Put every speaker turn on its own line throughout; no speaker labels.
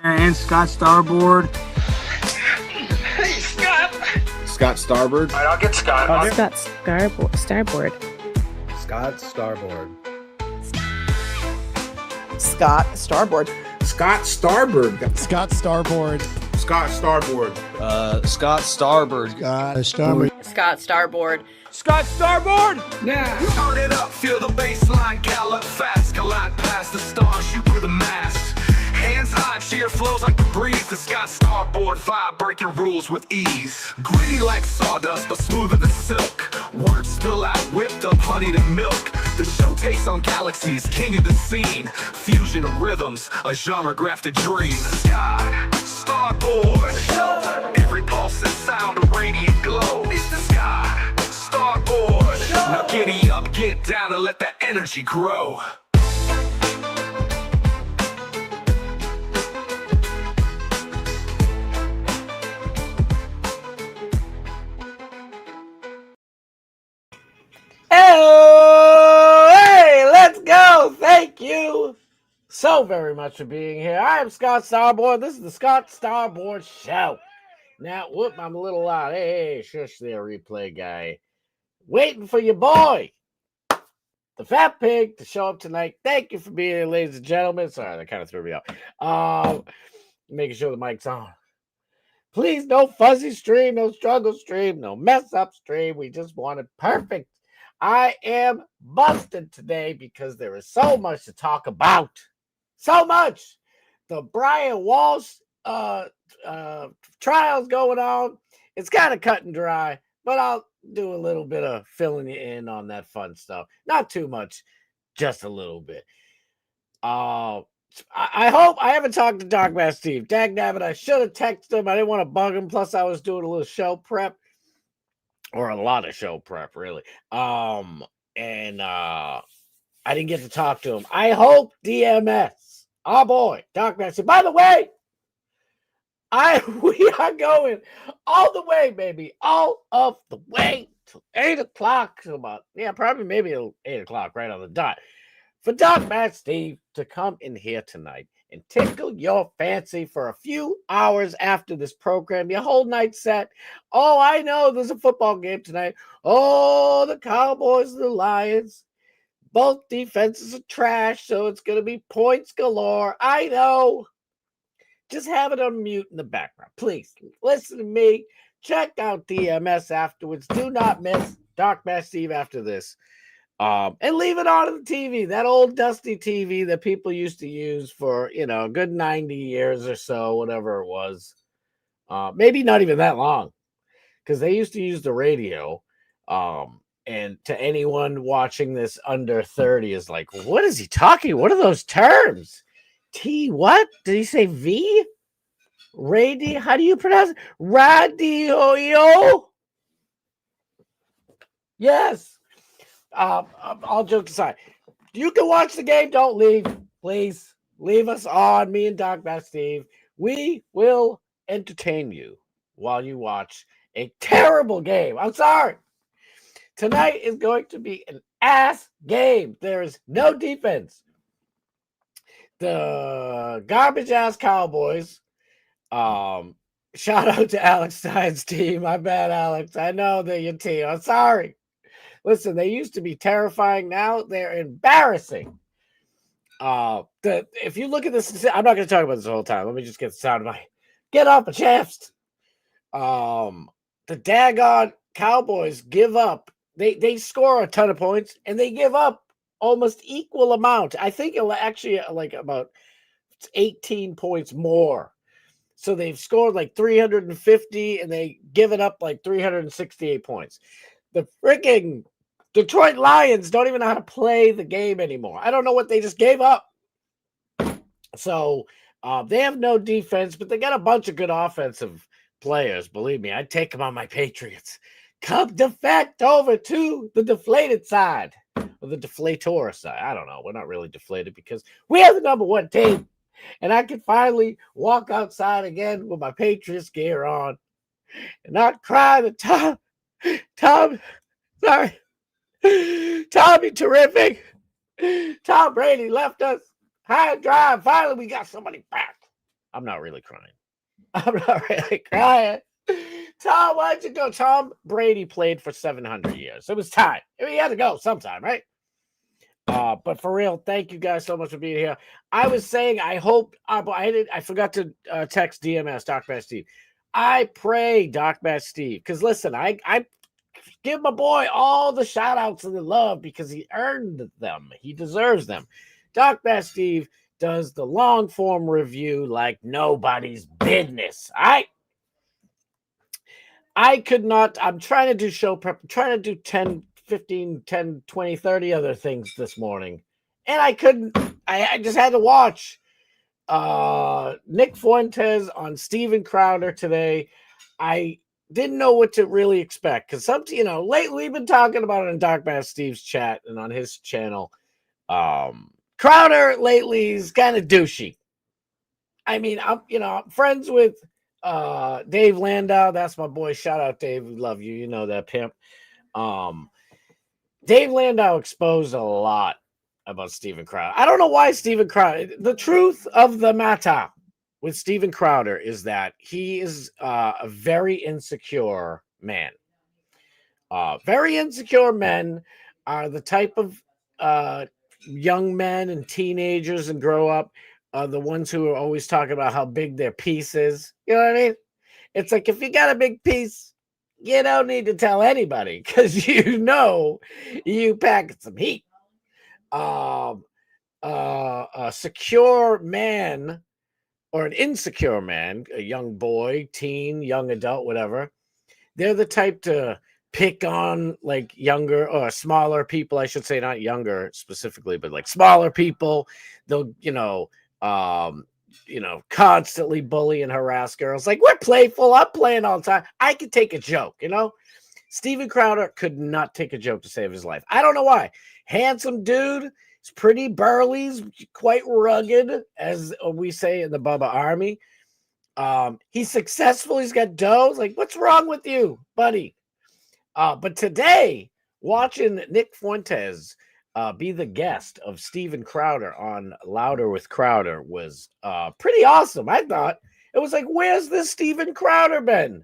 And Scott Starboard.
Hey, Scott.
Scott Starboard.
All right, I'll get Scott.
Scott Starboard.
Scott Starboard.
Scott Starboard.
Scott Starboard.
Scott Starboard.
Scott Starboard.
Scott Starboard.
Scott Starboard.
Scott Starboard.
Scott Starboard!
Now, turn it up, feel the bass line, gallop fast, collide past the stars, shoot through the mast. Hands high, cheer flows like the breeze. The Scott Starboard vibe, breaking rules with ease. Gritty like sawdust, but smoother than silk. Words spill out, whipped up, honey to milk. The show takes on galaxies, king of the scene. Fusion of rhythms, a genre-grafted dream. Scott Starboard. Every pulse and sound, a radiant glow. It's the Scott Starboard. Now giddy up, get down, and let that energy grow.
Hey, let's go. Thank you so very much for being here. I am Scott Starboard. This is the Scott Starboard Show. Now, whoop, I'm a little loud. Hey, shush there, replay guy. Waiting for your boy, the Fat Pig, to show up tonight. Thank you for being here, ladies and gentlemen. Sorry, that kind of threw me off. Making sure the mic's on. Please, no fuzzy stream, no struggle stream, no mess up stream. We just want it perfect. I am busted today because there is so much to talk about. So much. The Brian Walsh trials going on. It's kind of cut and dry, but I'll do a little bit of filling you in on that fun stuff. Not too much, just a little bit. I hope I haven't talked to Dogmaster Steve. Dagnabbit, I should have texted him. I didn't want to bug him. Plus, I was doing a little show prep. Or a lot of show prep, really. I didn't get to talk to him. I hope DMS, oh boy, Doc Massey. By the way, we are going all the way, baby, all of the way till 8 o'clock. Probably maybe 8 o'clock, right on the dot. For Doc Matt Steve to come in here tonight and tickle your fancy for a few hours after this program, your whole night set. Oh, I know there's a football game tonight. Oh, the Cowboys and the Lions. Both defenses are trash, so it's going to be points galore. I know. Just have it on mute in the background. Please, listen to me. Check out DMS afterwards. Do not miss Doc Matt Steve after this. And leave it on the TV, that old dusty TV that people used to use for, a good 90 years or so, whatever it was. Maybe not even that long, because they used to use the radio. And to anyone watching this under 30 is like, what is he talking? What are those terms? T what? Did he say V? Radio? How do you pronounce it? Radio? Yes. All jokes aside, you can watch the game. Don't leave. Please leave us on, me and Doc Matt Steve. We will entertain you while you watch a terrible game. I'm sorry. Tonight is going to be an ass game. There is no defense. The garbage ass Cowboys. Shout out to Alex Stein's team. My bad, Alex. I know they're your team. I'm sorry. Listen, they used to be terrifying. Now they're embarrassing. If you look at this, I'm not going to talk about this the whole time. Let me just get get off my chest. The daggone Cowboys give up. They score a ton of points and they give up almost equal amount. I think it'll actually like about 18 points more. So they've scored like 350 and they given up like 368 points. The freaking Detroit Lions don't even know how to play the game anymore. I don't know what they just gave up. So they have no defense, but they got a bunch of good offensive players. Believe me, I'd take them on my Patriots. Come defect over to the deflated side or the deflator side. I don't know. We're not really deflated because we have the number one team. And I can finally walk outside again with my Patriots gear on and not cry the Tommy terrific. Tom Brady left us high and dry. Finally, we got somebody back. I'm not really crying. I'm not really crying. Tom, why'd you go? Tom Brady played for 700 years. It was time. He had to go sometime, right? But for real, thank you guys so much for being here. I was saying, I hope, I forgot to text DMS, Doc Bass Steve. I pray, Doc Bass Steve, because listen, I give my boy all the shout outs and the love because he earned them. He deserves them. Doc Bass Steve does the long form review like nobody's business. I could not, I'm trying to do show prep, I'm trying to do 10, 15, 10, 20, 30 other things this morning. And I couldn't, I just had to watch Nick Fuentes on Steven Crowder today. I didn't know what to really expect because lately we've been talking about it in Doc Bass Steve's chat and on his channel. Crowder lately is kind of douchey. I mean, I'm friends with Dave Landau. That's my boy. Shout out, Dave. We love you. You know that, pimp. Dave Landau exposed a lot about Steven Crowder. I don't know why Steven Crowder. The truth of the matter with Steven Crowder is that he is a very insecure man. Very insecure men are the type of young men and teenagers and grow up the ones who are always talking about how big their piece is. You know what I mean? It's like if you got a big piece, you don't need to tell anybody because you pack some heat. A secure man or an insecure man, a young boy, teen, young adult, whatever, they're the type to pick on like younger or smaller people, I should say, not younger specifically, but like smaller people. They'll, constantly bully and harass girls. Like, we're playful. I'm playing all the time. I could take a joke, Steven Crowder could not take a joke to save his life. I don't know why. Handsome dude. He's pretty burly. He's quite rugged, as we say in the Bubba Army. He's successful. He's got dough. Like, what's wrong with you, buddy? But today, watching Nick Fuentes be the guest of Steven Crowder on Louder with Crowder was pretty awesome. I thought it was like, where's this Steven Crowder been?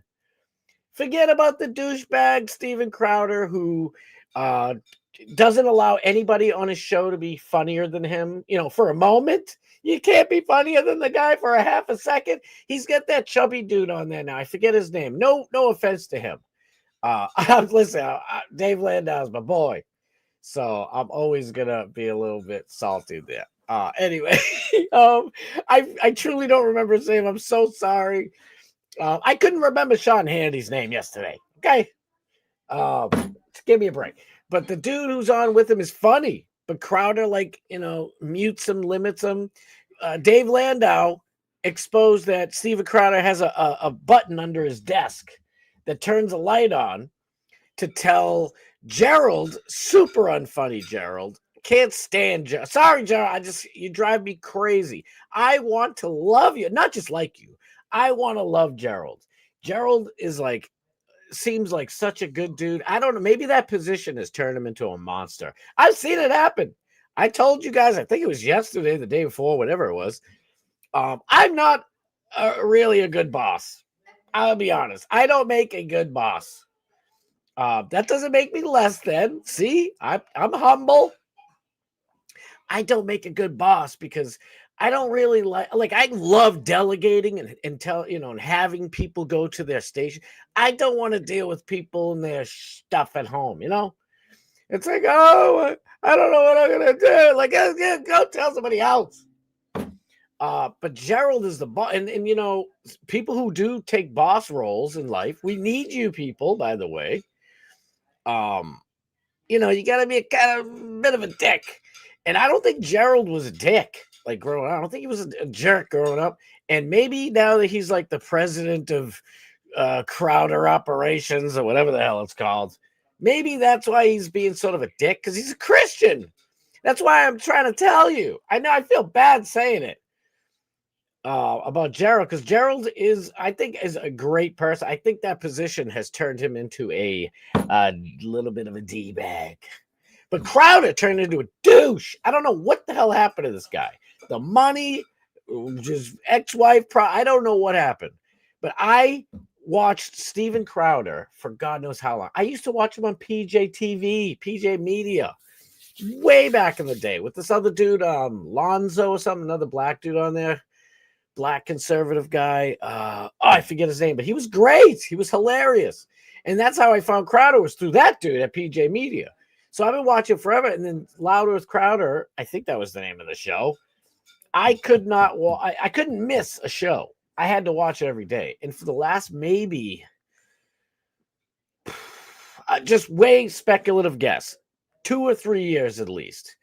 Forget about the douchebag Steven Crowder who doesn't allow anybody on his show to be funnier than him. For a moment, you can't be funnier than the guy for a half a second. He's got that chubby dude on there now. I forget his name. No offense to him. Listen, Dave Landau is my boy, so I'm always gonna be a little bit salty there. Anyway, I truly don't remember his name. I'm so sorry. I couldn't remember Sean Hannity's name yesterday. Okay, give me a break. But the dude who's on with him is funny, but Crowder mutes him, limits him. Dave Landau exposed that Steven Crowder has a button under his desk that turns a light on to tell Gerald, super unfunny Gerald, can't stand Gerald. Sorry, Gerald, you drive me crazy. I want to love you, not just like you. I want to love Gerald. Gerald seems like such a good dude. I don't know. Maybe that position has turned him into a monster. I've seen it happen. I told you guys, I think it was yesterday, the day before, whatever it was. I'm not really a good boss. I'll be honest. I don't make a good boss. That doesn't make me less than. See, I'm humble. I don't make a good boss because I don't really like I love delegating and having people go to their station. I don't want to deal with people and their stuff at home, It's like, oh, I don't know what I'm gonna do. Like, go tell somebody else. But Gerald is the boss, and people who do take boss roles in life, we need you people, by the way. You gotta be a kind of bit of a dick. And I don't think Gerald was a dick like growing up. I don't think he was a jerk growing up. And maybe now that he's like the president of Crowder Operations or whatever the hell it's called, maybe that's why he's being sort of a dick, because he's a Christian. That's why I'm trying to tell you. I know I feel bad saying it about Gerald, because Gerald is a great person. I think that position has turned him into a little bit of a D-bag. But Crowder turned into a douche. I don't know what the hell happened to this guy. The money just ex-wife. I don't know what happened, but I watched Steven Crowder for God knows how long. I used to watch him on PJ TV, PJ Media, way back in the day with this other dude, Lonzo or something, another black dude on there, black conservative guy. I forget his name, but he was great. He was hilarious. And that's how I found Crowder, was through that dude at PJ Media. So I've been watching forever. And then Louder with Crowder, I think that was the name of the show. I could not, I couldn't miss a show. I had to watch it every day. And for the last maybe, just way speculative guess, 2 or 3 years at least,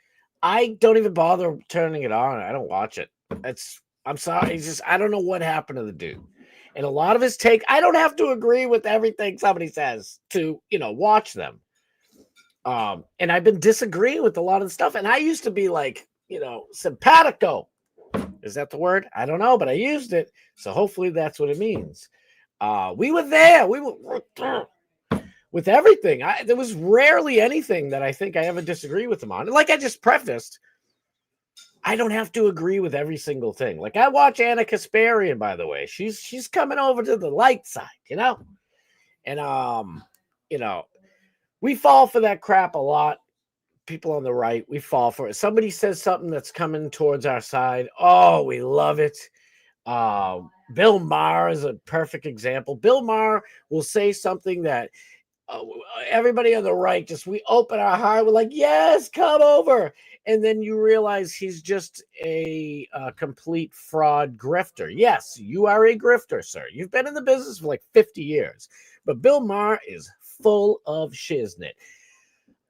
I don't even bother turning it on. I don't watch it. I'm sorry. It's just, I don't know what happened to the dude. And a lot of his take, I don't have to agree with everything somebody says to, watch them. And I've been disagreeing with a lot of the stuff. And I used to be like, simpatico. Is that the word? I don't know, but I used it. So hopefully that's what it means. We were there. We were with everything. There was rarely anything that I think I ever disagree with him on. And like I just prefaced, I don't have to agree with every single thing. Like I watch Anna Kasparian, by the way. She's coming over to the light side, And we fall for that crap a lot. People on the right, we fall for it. Somebody says something that's coming towards our side. Oh, we love it. Bill Maher is a perfect example. Bill Maher will say something that everybody on the right, we open our heart. We're like, yes, come over. And then you realize he's just a complete fraud grifter. Yes, you are a grifter, sir. You've been in the business for like 50 years. But Bill Maher is full of shiznit.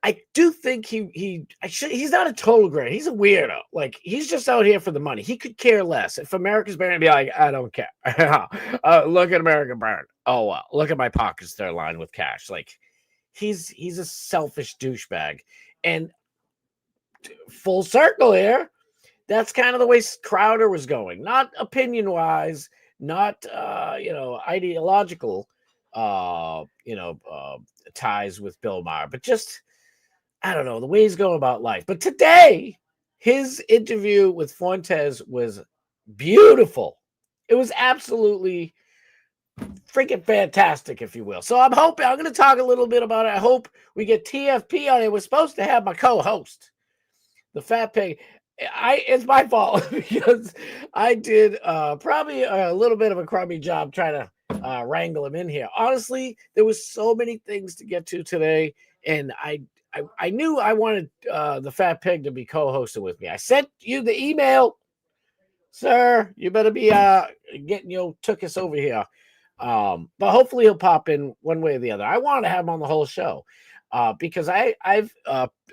I do think he's not a total grifter. He's a weirdo. Like, he's just out here for the money. He could care less. If America's burning, be like, I don't care. Look at America burn. Oh, well, look at my pockets. They're lined with cash. Like, he's a selfish douchebag. And full circle here, that's kind of the way Crowder was going. Not opinion-wise, not, ideological, ties with Bill Maher, but just, I don't know, the way he's going about life. But today, his interview with Fuentes was beautiful. It was absolutely freaking fantastic, if you will. So I'm going to talk a little bit about it. I hope we get TFP on it. We're supposed to have my co-host, the Fat Pig. It's my fault because I did probably a little bit of a crummy job trying to wrangle him in here. Honestly, there was so many things to get to today, and I knew I wanted the Fat Pig to be co-hosting with me. I sent you the email, sir. You better be getting your tuchus over here. But hopefully he'll pop in one way or the other. I want to have him on the whole show because I've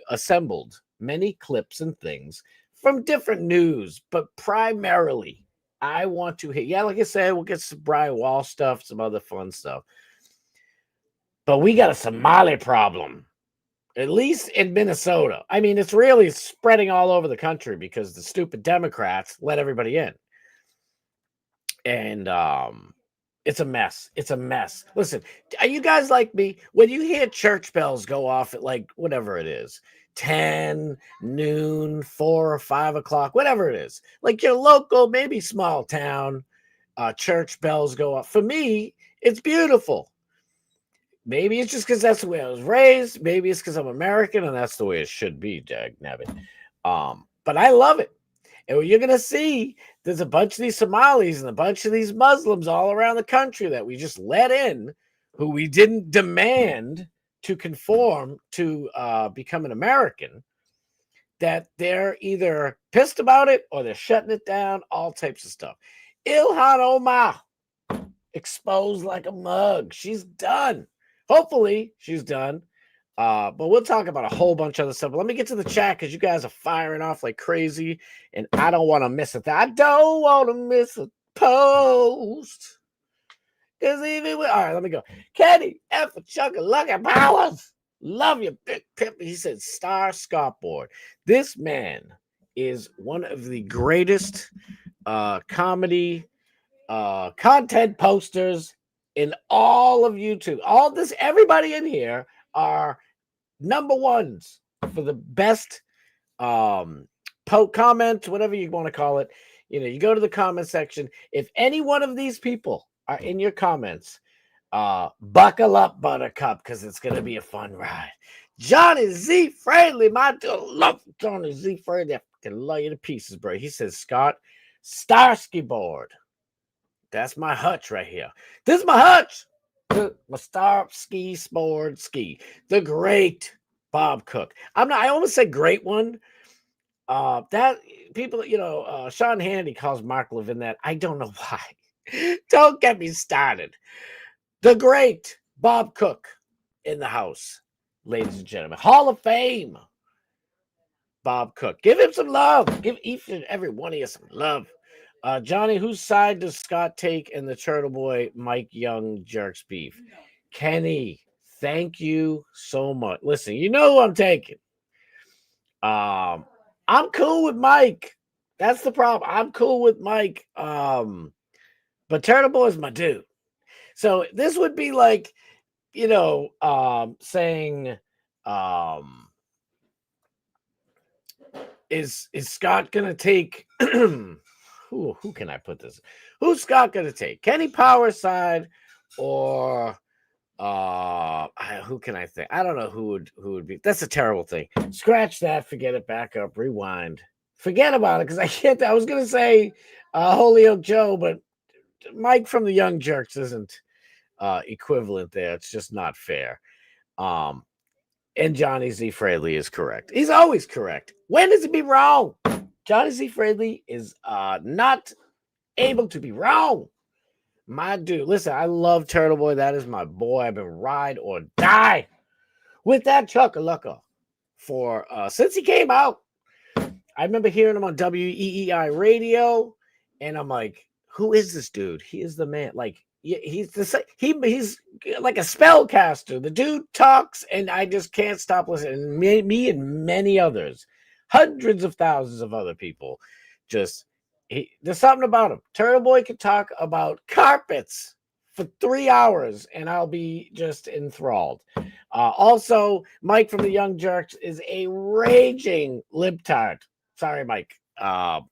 assembled many clips and things from different news, but primarily I want to hit. Yeah, like I said, we'll get some Brian Wall stuff, some other fun stuff. But we got a Somali problem. At least in Minnesota. I mean, it's really spreading all over the country because the stupid Democrats let everybody in. And it's a mess. It's a mess. Listen, are you guys like me? When you hear church bells go off at like whatever it is, 10, noon, 4 or 5 o'clock, whatever it is, like your local, maybe small town, church bells go off. For me, it's beautiful. Maybe it's just because that's the way I was raised. Maybe it's because I'm American and that's the way it should be, dagnabbit. But I love it. And what you're going to see, there's a bunch of these Somalis and a bunch of these Muslims all around the country that we just let in, who we didn't demand to conform to become an American, that they're either pissed about it or they're shutting it down, all types of stuff. Ilhan Omar, exposed like a mug. She's done. Hopefully she's done. But we'll talk about a whole bunch of other stuff. But let me get to the chat because you guys are firing off like crazy. And I don't want to miss it. I don't want to miss a post. Because even with, all right, let me go. Kenny F. Chucka Powers. Love you, big pimp. He said Star Skateboard. This man is one of the greatest comedy content posters in all of YouTube. All this, everybody in here are number ones for the best comments, whatever you want to call it. You go to the comment section. If any one of these people are in your comments, buckle up, Buttercup, because it's gonna be a fun ride. Johnny Z Friendly, my dude, love Johnny Z Friendly. I fucking love you to pieces, bro. He says, Scott, Starsky board. That's my hutch right here. This is my hutch. My Starsky board ski. The great Bob Cook. I almost said great one. That people, Sean Hannity calls Mark Levin that. I don't know why. Don't get me started. The great Bob Cook in the house, ladies and gentlemen. Hall of Fame, Bob Cook. Give him some love. Give each and every one of you some love. Johnny, whose side does Scott take in the Turtle Boy Mike Young Jerks beef? Kenny, thank you so much. Listen, you know who I'm taking. I'm cool with Mike. That's the problem. I'm cool with Mike. But Turtle Boy is my dude. So this would be like, saying, is Scott gonna take who can I put this? Who's Scott gonna take? Kenny Powers side or who can I think? I don't know who would be. That's a terrible thing. Scratch that, forget it, back up, rewind. Forget about it because I can't. I was gonna say Holyoke Joe, but Mike from the Young Jerks isn't equivalent there. It's just not fair. And Johnny Z. Fraley is correct. He's always correct. When does he be wrong? Johnny Z. Fraley is not able to be wrong. My dude. Listen, I love Turtle Boy. That is my boy. I've been ride or die with that Chuckalacka for since he came out. I remember hearing him on WEEI radio, and I'm like, who is this dude? He is the man. Like, he's like a spellcaster. The dude talks, and I just can't stop listening. Me and many others, hundreds of thousands of other people, there's something about him. Turtle Boy can talk about carpets for 3 hours, and I'll be just enthralled. Also, Mike from the Young Jerks is a raging libtard. Sorry, Mike. But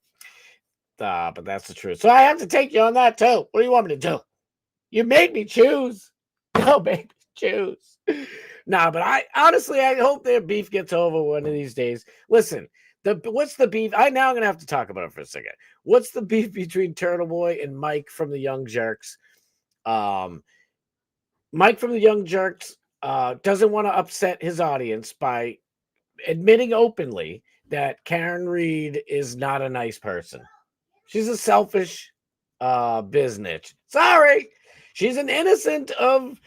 that's the truth. So I have to take you on that too. What do you want me to do? You made me choose. No, baby, choose. Nah, but I hope their beef gets over one of these days. Listen, what's the beef? I'm gonna have to talk about it for a second. What's the beef between Turtle Boy and Mike from the Young Jerks? Mike from the Young Jerks doesn't want to upset his audience by admitting openly that Karen Reed is not a nice person. She's a selfish business. Sorry. She's an innocent of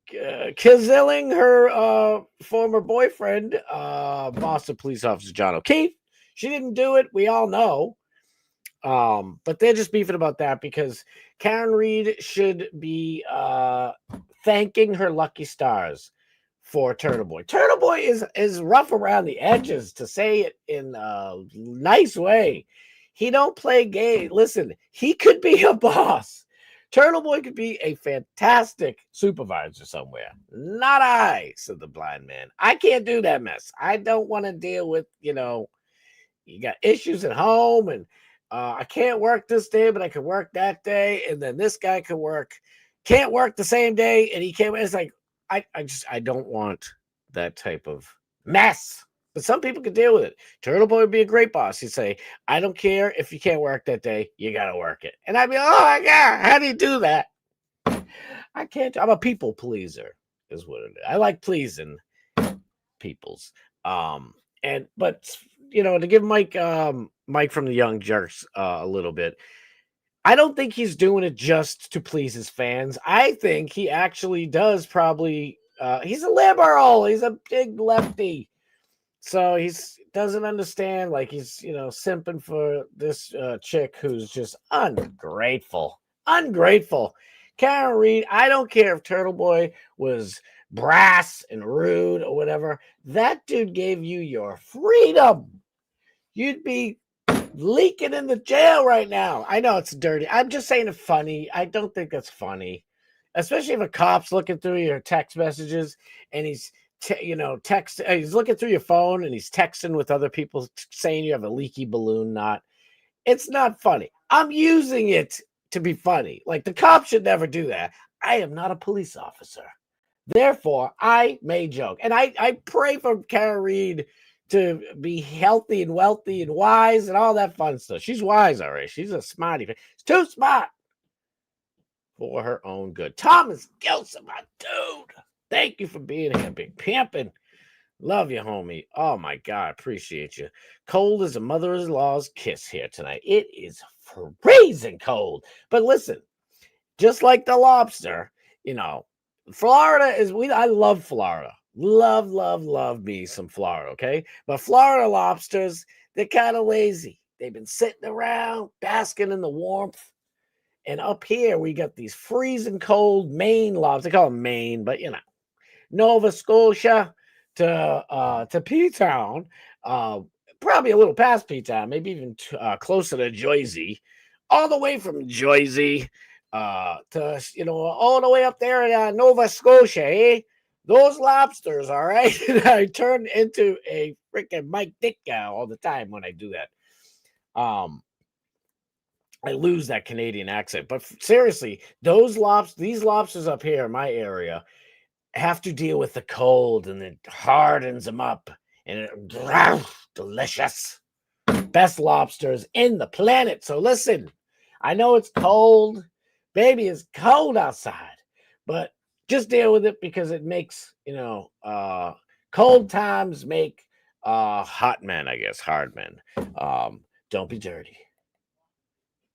kizilling her former boyfriend, Boston Police Officer John O'Keefe. She didn't do it. We all know. But they're just beefing about that because Karen Reed should be thanking her lucky stars for Turtle Boy. Turtle Boy is rough around the edges, to say it in a nice way. He don't play gay. Listen, he could be a boss. Turtle Boy could be a fantastic supervisor somewhere. Not I, said the blind man. I can't do that mess. I don't want to deal with, you got issues at home, and I can't work this day, but I can work that day, and then this guy can't work the same day, and he can't. It's like, I don't want that type of mess. But some people could deal with it. Turtle Boy would be a great boss. He'd say, I don't care if you can't work that day. You got to work it. And I'd be, oh, my God, how do you do that? I can't. I'm a people pleaser is what it is. I like pleasing peoples. But to give Mike from the Young Jerks a little bit, I don't think he's doing it just to please his fans. I think he actually does probably. He's a liberal. He's a big lefty. So he doesn't understand, like he's, simping for this chick who's just ungrateful. Ungrateful. Karen Reed, I don't care if Turtle Boy was brass and rude or whatever. That dude gave you your freedom. You'd be leaking in the jail right now. I know it's dirty. I'm just saying it funny. I don't think that's funny. Especially if a cop's looking through your text messages and he's he's looking through your phone and he's texting with other people saying you have a leaky balloon knot. It's not funny. I'm using it to be funny. Like the cops should never do that. I am not a police officer. Therefore, I may joke. And I pray for Kara Reed to be healthy and wealthy and wise and all that fun stuff. She's wise already. She's a smarty. She's too smart for her own good. Thomas Gilson, my dude. Thank you for being here, big pimpin'. Love you, homie. Oh my God, appreciate you. Cold as a mother-in-law's kiss here tonight. It is freezing cold. But listen, just like the lobster, Florida is I love Florida. Love me some Florida, okay? But Florida lobsters, they're kind of lazy. They've been sitting around, basking in the warmth. And up here, we got these freezing cold Maine lobsters. They call them Maine, but Nova Scotia to P-Town, probably a little past P-Town, maybe even closer to Jersey, all the way from Jersey to all the way up there in Nova Scotia, eh? Those lobsters, all right. I turn into a freaking Mike Dick guy all the time when I do that. I lose that Canadian accent, but seriously, these lobsters up here in my area have to deal with the cold, and it hardens them up, and delicious. Best lobsters in the planet. So listen, I know it's cold, baby, it's cold outside, but just deal with it because it makes cold times make hot men, I guess, hard men. Don't be dirty.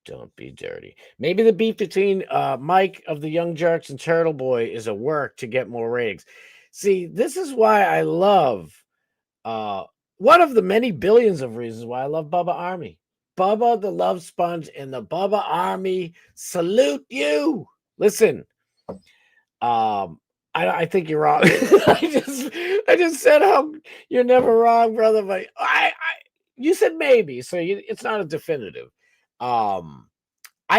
Don't be dirty. Maybe the beef between Mike of the Young Jerks and Turtle Boy is a work to get more ratings. See, this is why I love one of the many billions of reasons why I love Bubba Army. Bubba the Love Sponge and the Bubba Army salute you. Listen, I think you're wrong. I just said how you're never wrong, brother. But you said maybe, so it's not a definitive. I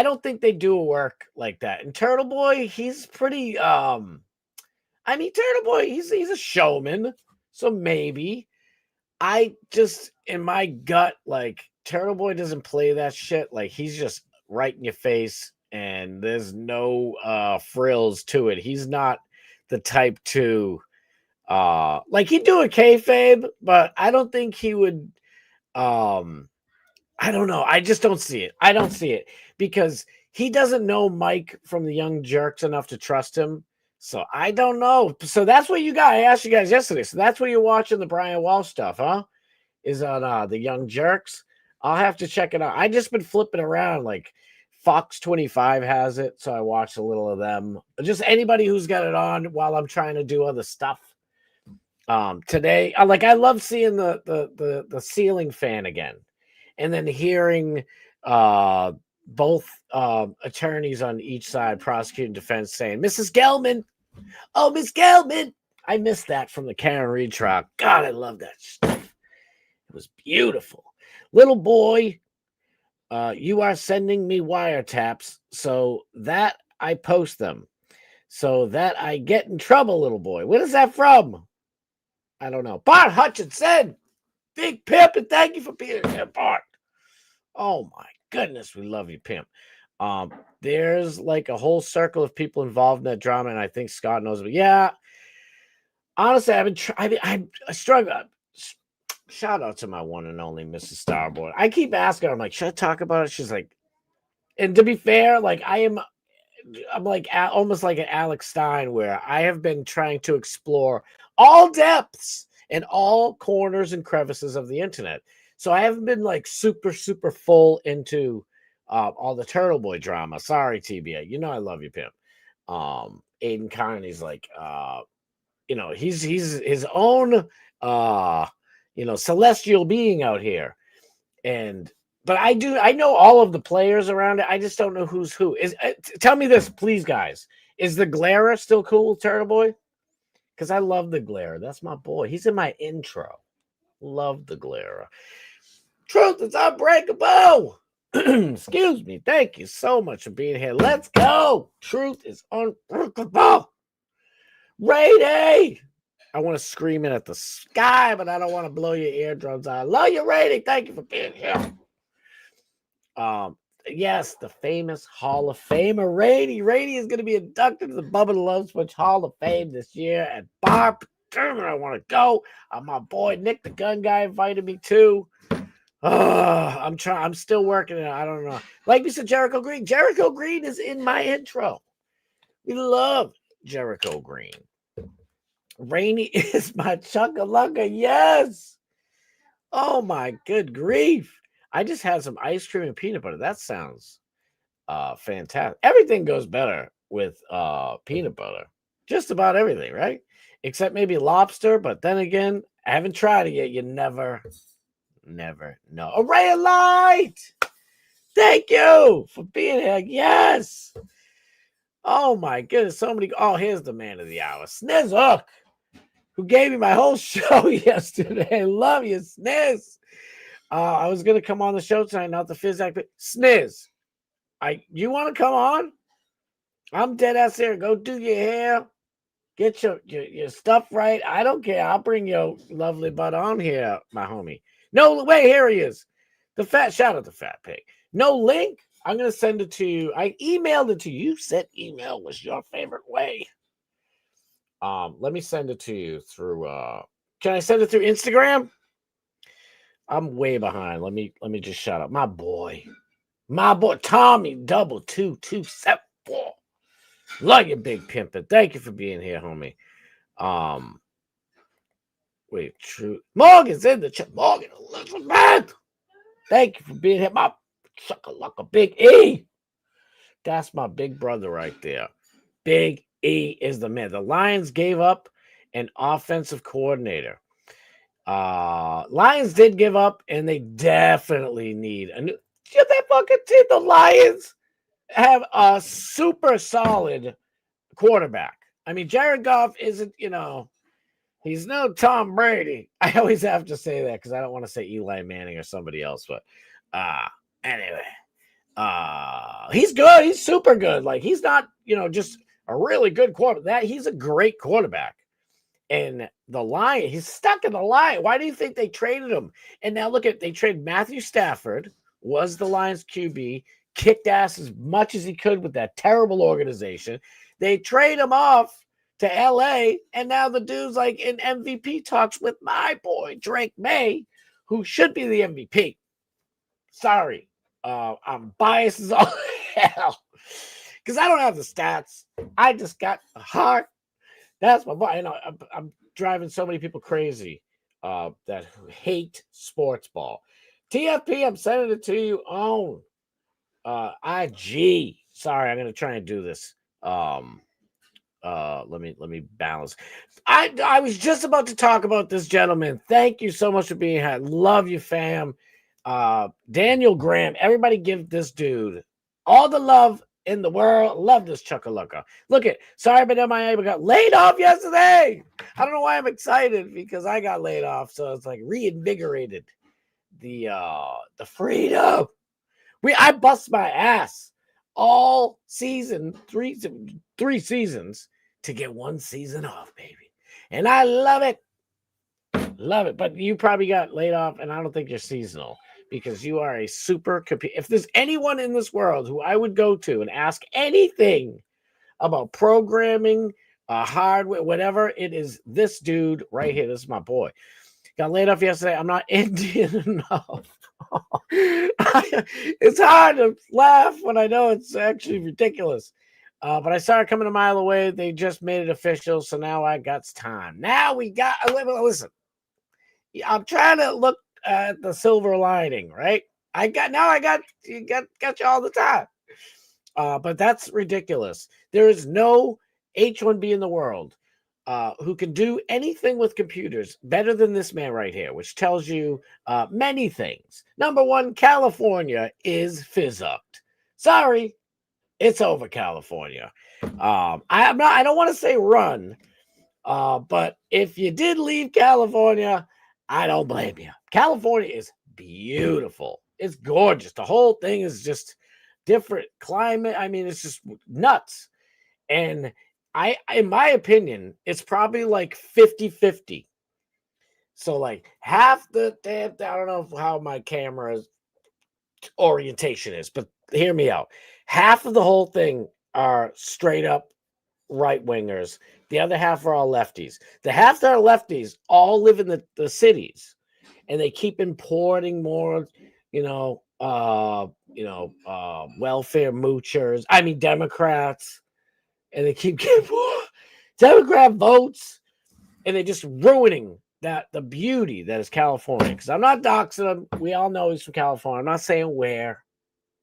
don't think they do a work like that. And Turtle Boy, he's pretty Turtle Boy, he's a showman. So maybe. I just in my gut, like Turtle Boy doesn't play that shit. Like he's just right in your face and there's no frills to it. He's not the type to like he'd do a kayfabe, but I don't think he would I don't know. I just don't see it. I don't see it because he doesn't know Mike from the Young Jerks enough to trust him. So I don't know. So that's what you got. I asked you guys yesterday. So that's what you're watching the Brian Walsh stuff, huh? Is on the Young Jerks. I'll have to check it out. I just been flipping around. Like Fox 25 has it, so I watched a little of them. Just anybody who's got it on while I'm trying to do other stuff. Today, I love seeing the ceiling fan again. And then hearing both attorneys on each side, prosecuting defense, saying, Mrs. Gelman, oh, Miss Gelman. I missed that from the Karen Reed trial. God, I love that stuff. It was beautiful. Little boy, you are sending me wiretaps so that I post them, so that I get in trouble, little boy. What is that from? I don't know. Bart Hutchinson, big pimp, and thank you for being here, Bart. Oh my goodness, we love you, pimp. There's like a whole circle of people involved in that drama, and I think Scott knows it. Yeah, honestly, I struggle. Shout out to my one and only Mrs. Starboard. I keep asking her, I'm like, should I talk about it? She's like, and to be fair, like I'm like almost like an Alex Stein, where I have been trying to explore all depths and all corners and crevices of the internet. So I haven't been like super full into all the Turtle Boy drama. Sorry, TBA. You know I love you, pimp. Aiden Carney's like, he's his own celestial being out here. But I know all of the players around it. I just don't know who's who. Tell me this, please, guys. Is the Glare still cool, Turtle Boy? Because I love the Glare. That's my boy. He's in my intro. Love the Glare. Truth is unbreakable. Excuse me. Thank you so much for being here. Let's go. Truth is unbreakable. Rating. I want to scream it at the sky, but I don't want to blow your eardrums out. I love you, Rating. Thank you for being here. Yes, the famous Hall of Famer Rainey. Rainey is going to be inducted to the Bubba the Love Switch Hall of Fame this year. And Bob, damn it, I want to go. My boy Nick, the gun guy, invited me too. I'm trying. I'm still working it. I don't know. Like we said, Jericho Green. Jericho Green is in my intro. We love Jericho Green. Rainey is my chunkalunga. Yes. Oh my good grief. I just had some ice cream and peanut butter. That sounds fantastic. Everything goes better with peanut butter. Just about everything, right? Except maybe lobster, but then again, I haven't tried it yet. You never know. A ray of light. Thank you for being here. Yes. Oh my goodness. So many. Oh, here's the man of the hour. Sniz who gave me my whole show yesterday. Love you, Sniz. I was gonna come on the show tonight, not the Fizzac, but Sniz. You want to come on? I'm dead ass here. Go do your hair. Get your stuff right. I don't care. I'll bring your lovely butt on here, my homie. No way, here he is. Shout out the Fat Pig. No link. I'm gonna send it to you. I emailed it to you. You said email was your favorite way. Let me send it to you through can I send it through Instagram? I'm way behind. Let me just shout out my boy Tommy 22274. Love you, big pimpin'. Thank you for being here, homie. Wait, true. Morgan's in the chat. Morgan Elizabeth. Thank you for being here. My suckalaka Big E. That's my big brother right there. Big E is the man. The Lions gave up an offensive coordinator. Lions did give up, and they definitely need a new. That fucking team, the Lions have a super solid quarterback. I mean, Jared Goff isn't, he's no Tom Brady. I always have to say that because I don't want to say Eli Manning or somebody else. But anyway, he's good. He's super good. Like, he's not, just a really good quarterback. He's a great quarterback. And the Lion, he's stuck in the Lion. Why do you think they traded him? And now look they traded Matthew Stafford, was the Lions QB, kicked ass as much as he could with that terrible organization. They trade him off to LA, and now the dude's like in MVP talks with my boy Drake May, who should be the MVP. Sorry, I'm biased as all hell because I don't have the stats. I just got a heart. That's my boy. I'm driving so many people crazy that hate sports ball. TFP, I'm sending it to you on IG. Sorry, I'm gonna try and do this. Let me balance. I was just about to talk about this gentleman. Thank you so much for being here. Love you, fam. Daniel Graham. Everybody give this dude all the love in the world. Love this chuckalunga. Look at, sorry about MIA, but got laid off yesterday. I don't know why I'm excited because I got laid off, so it's like reinvigorated the freedom. I bust my ass all season, three seasons to get one season off, baby, and I love it. Love it. But you probably got laid off, and I don't think you're seasonal. Because you are a super computer. If there's anyone in this world who I would go to and ask anything about programming, hardware, whatever, it is this dude right here. This is my boy. Got laid off yesterday. I'm not Indian enough. It's hard to laugh when I know it's actually ridiculous. But I started coming a mile away. They just made it official, so now I got time. Now we got. Listen, I'm trying to look at the silver lining, right? I got you all the time. But that's ridiculous. There is no H1B in the world who can do anything with computers better than this man right here, which tells you many things. Number one, California is fizzucked. Sorry, it's over, California. I don't want to say run, but if you did leave California, I don't blame you. California is beautiful. It's gorgeous. The whole thing is just different climate. I mean, it's just nuts. And in my opinion, it's probably like 50-50. So like half the damn, I don't know how my camera is orientation is, but hear me out. Half of the whole thing are straight up right wingers. The other half are all lefties. The half that are lefties all live in the cities, and they keep importing more, welfare moochers. I mean, Democrats, and they keep getting more Democrat votes, and they're just ruining the beauty that is California. Because I'm not doxing him. We all know he's from California. I'm not saying where.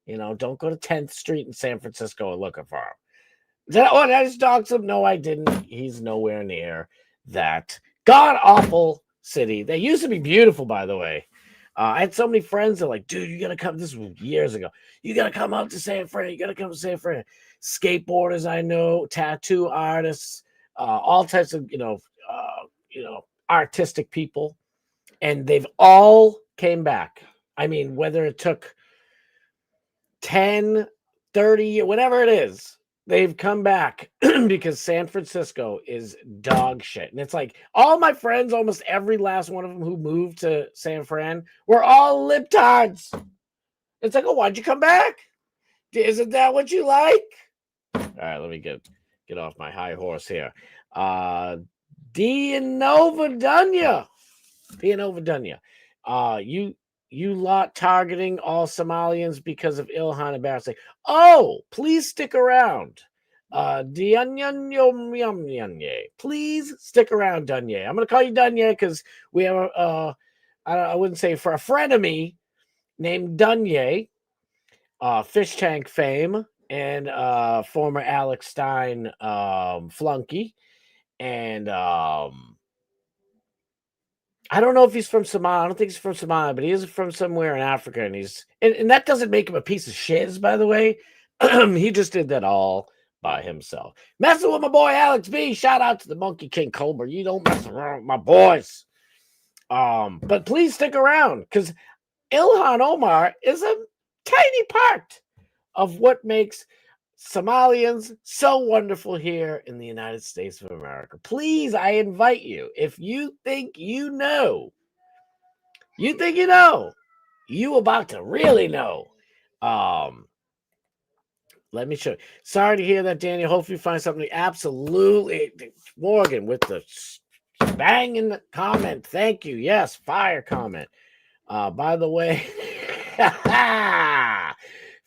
Don't go to 10th Street in San Francisco and looking for him. Did I just dox him? No, I didn't. He's nowhere near that god-awful city. They used to be beautiful, by the way. I had so many friends that were like, dude, you got to come. This was years ago. You got to come out to San Fran. You got to come to San Fran. Skateboarders I know, tattoo artists, all types of, artistic people. And they've all came back. I mean, whether it took 10, 30, whatever it is, they've come back because San Francisco is dog shit. And it's like all my friends, almost every last one of them who moved to San Fran were all libtards. It's like, oh, why'd you come back? Isn't that what you like? All right, let me get off my high horse here. Dianova Dunya. You lot targeting all Somalians because of Ilhan embarrassing. Oh, please stick around. Please stick around, Dunye. I'm going to call you Dunye because we have I wouldn't say for a friend of me named Dunye, fish tank fame and former Alex Stein flunky. And I don't know if he's from Somalia. I don't think he's from Somalia, but he is from somewhere in Africa. And that doesn't make him a piece of shiz, by the way. He just did that all by himself. Messing with my boy Alex B. Shout out to the Monkey King Cobra. You don't mess around with my boys. But please stick around because Ilhan Omar is a tiny part of what makes Somalians so wonderful here in the United States of America. Please, I invite you. If you think you know, you about to really know. Let me show you. Sorry to hear that, Daniel. Hopefully you find something. Absolutely. Morgan with the banging comment. Thank you. Yes, fire comment. By the way,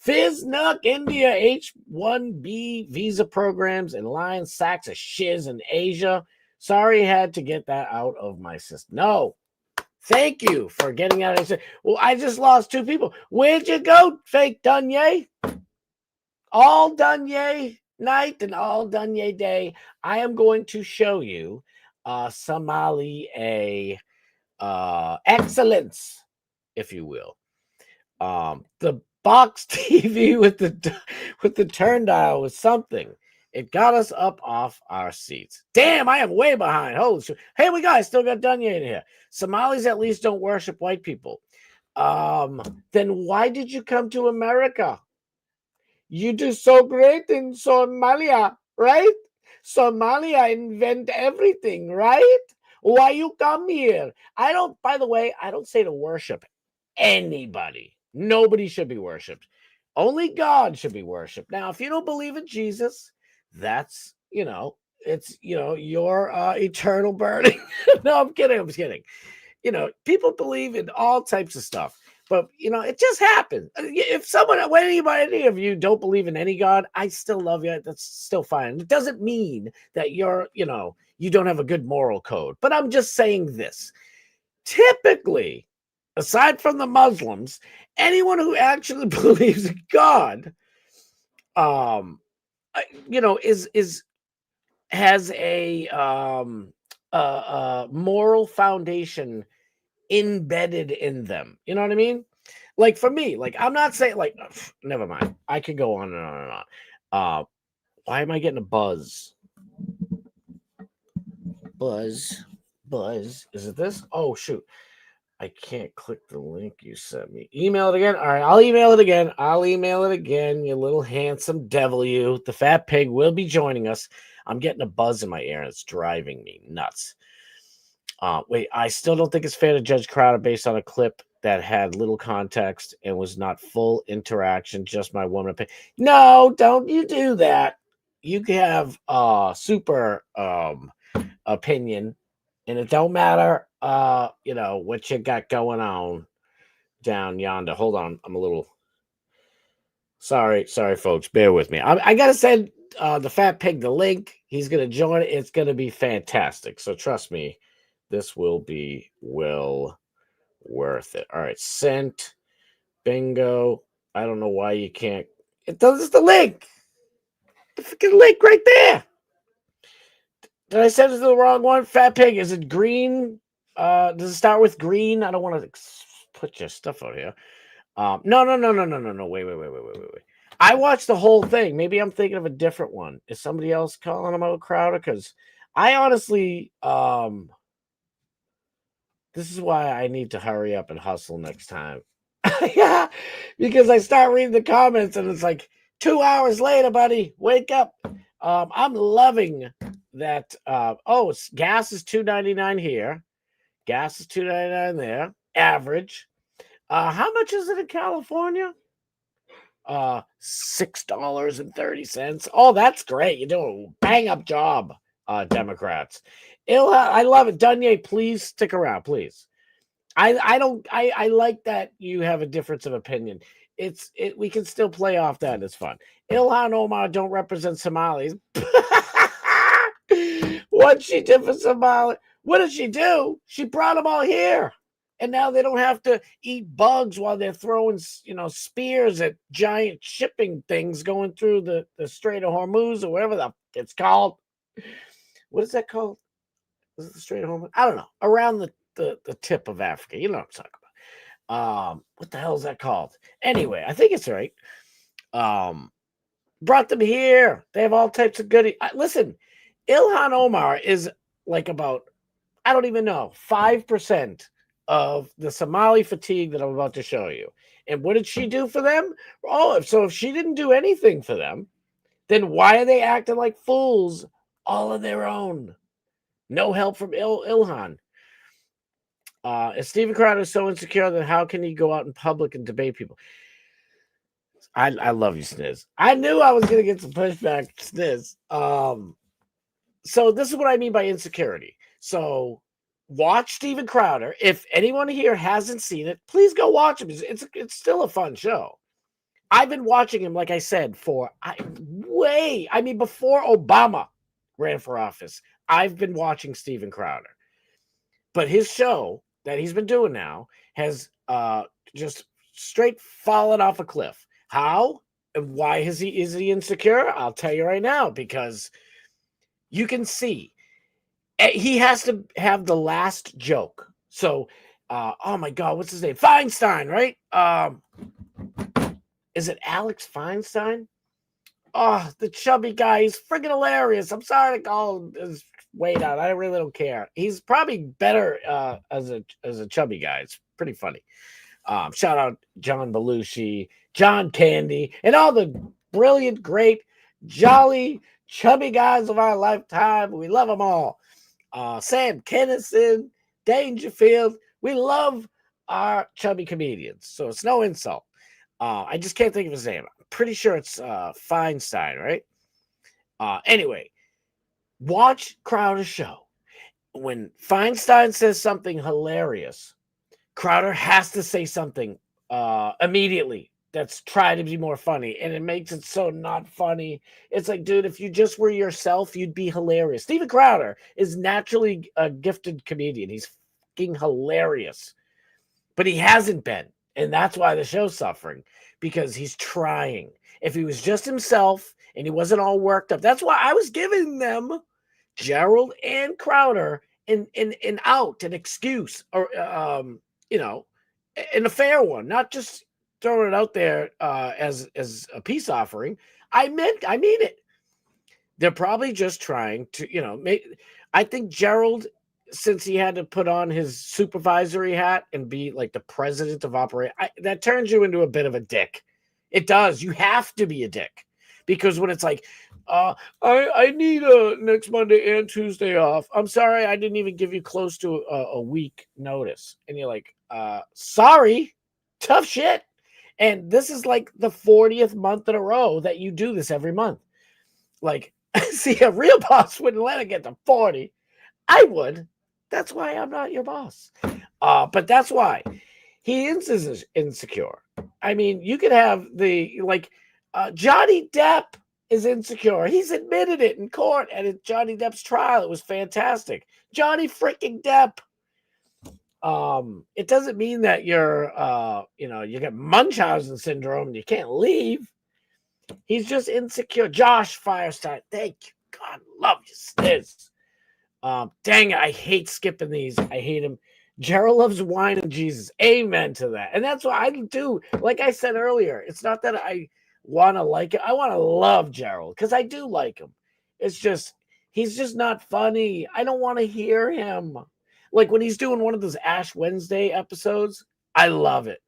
Fiznuck India H1B visa programs and Lion sacks of shiz in Asia. Sorry, had to get that out of my system. No, thank you for getting out of it. Well, I just lost 2 people. Where'd you go, fake Dunye? All Dunye night and all Dunye day. I am going to show you Somali excellence, if you will. The box TV with the turn dial was something. It got us up off our seats. Damn, I am way behind. Holy shit. Hey, still got Dunye in here. Somalis at least don't worship white people. Then why did you come to America? You do so great in Somalia, right? Somalia invent everything, right? Why you come here? By the way, I don't say to worship anybody. Nobody should be worshipped. Only God should be worshipped. Now, if you don't believe in Jesus, that's, it's, your eternal burning. No, I'm kidding. People believe in all types of stuff. But, it just happens. If any of you don't believe in any God, I still love you. That's still fine. It doesn't mean that you don't have a good moral code. But I'm just saying this. Typically, aside from the Muslims, anyone who actually believes in God, has a moral foundation embedded in them. You know what I mean? Like for me, I'm not saying never mind. I could go on and on and on. Why am I getting a buzz? Buzz. Is it this? Oh shoot. I can't click the link you sent me. Email it again. All right, I'll email it again. You little handsome devil, you. The fat pig will be joining us. I'm getting a buzz in my ear, and it's driving me nuts. Wait, I still don't think it's fair to judge Crowder based on a clip that had little context and was not full interaction, just my woman opinion. No, don't you do that. You can have super opinion, and it don't matter what you got going on down yonder. Hold on, I'm a little sorry folks, bear with me. I gotta send the fat pig the link. He's gonna join it. It's gonna be fantastic, so trust me, this will be well worth it. All right, sent. Bingo. I don't know why you can't. It does. It's the link. The freaking link right there. Did I send it to the wrong one? Fat pig. Is it green? Does it start with green? I don't want to put your stuff out here. No. Wait. I watched the whole thing. Maybe I'm thinking of a different one. Is somebody else calling him out, Crowder? Because I honestly, this is why I need to hurry up and hustle next time. Yeah, because I start reading the comments and it's like 2 hours later, buddy. Wake up. I'm loving that. Gas is $2.99 here. Gas is $2.99 there. Average. How much is it in California? $6.30. Oh, that's great. You're doing a bang up job, Democrats. I love it. Dunye, please stick around, please. I like that you have a difference of opinion. We can still play off that. It's fun. Ilhan Omar don't represent Somalis. What she did for Somali? What did she do? She brought them all here, and now they don't have to eat bugs while they're throwing spears at giant shipping things going through the Strait of Hormuz or whatever it's called. What is that called? Is it the Strait of Hormuz? I don't know. Around the tip of Africa. You know what I'm talking about. What the hell is that called? Anyway, I think it's right. Brought them here. They have all types of goodies. Listen, Ilhan Omar is like about, I don't even know, 5% of the Somali fatigue that I'm about to show you. And what did she do for them? Oh, so if she didn't do anything for them, then why are they acting like fools all on their own? No help from Ilhan. If Steven Crowder is so insecure, then how can he go out in public and debate people? I love you, Sniz. I knew I was going to get some pushback, Sniz. So this is what I mean by insecurity. So watch Steven Crowder. If anyone here hasn't seen it, please go watch him. It's still a fun show. I've been watching him, like I said, before Obama ran for office. I've been watching Steven Crowder. But his show that he's been doing now has just straight fallen off a cliff. How and why is he insecure? I'll tell you right now, because you can see he has to have the last joke. So, oh my God, what's his name? Feinstein, right? Is it Alex Feinstein? Oh, the chubby guy. He's friggin' hilarious. I'm sorry to call him his weight out. I really don't care. He's probably better as a chubby guy. It's pretty funny. Shout out John Belushi, John Candy, and all the brilliant, great, jolly, chubby guys of our lifetime. We love them all. Sam Kinison, Dangerfield. We love our chubby comedians. So it's no insult. I just can't think of his name. I'm pretty sure it's Feinstein, right? Anyway, watch Crowder's show. When Feinstein says something hilarious, Crowder has to say something immediately that's trying to be more funny, and it makes it so not funny. It's like, dude, if you just were yourself, you'd be hilarious. Steven Crowder is naturally a gifted comedian. He's fucking hilarious, but he hasn't been, and that's why the show's suffering, because he's trying. If he was just himself and he wasn't all worked up, that's why I was giving them Gerald and Crowder an excuse, or in a fair one, not just throwing it out there as a peace offering. I mean it. They're probably just trying to, I think Gerald, since he had to put on his supervisory hat and be like the president of operation, that turns you into a bit of a dick. It does. You have to be a dick, because when it's like, I need next Monday and Tuesday off. I'm sorry, I didn't even give you close to a week notice. And you're like, sorry, tough shit. And this is like the 40th month in a row that you do this every month. Like, see, a real boss wouldn't let it get to 40. I would. That's why I'm not your boss. But that's why he is insecure. I mean, you could have Johnny Depp is insecure. He's admitted it in court at Johnny Depp's trial. It was fantastic. Johnny freaking Depp. It doesn't mean that you're, you get Munchausen syndrome and you can't leave. He's just insecure. Josh Firestein, thank you. God love you, Stiz. Dang it, I hate skipping these. I hate him. Gerald loves wine and Jesus. Amen to that. And that's what I do. Like I said earlier, it's not that I want to like it. I want to love Gerald because I do like him. It's just, he's just not funny. I don't want to hear him. Like when he's doing one of those Ash Wednesday episodes, I love it.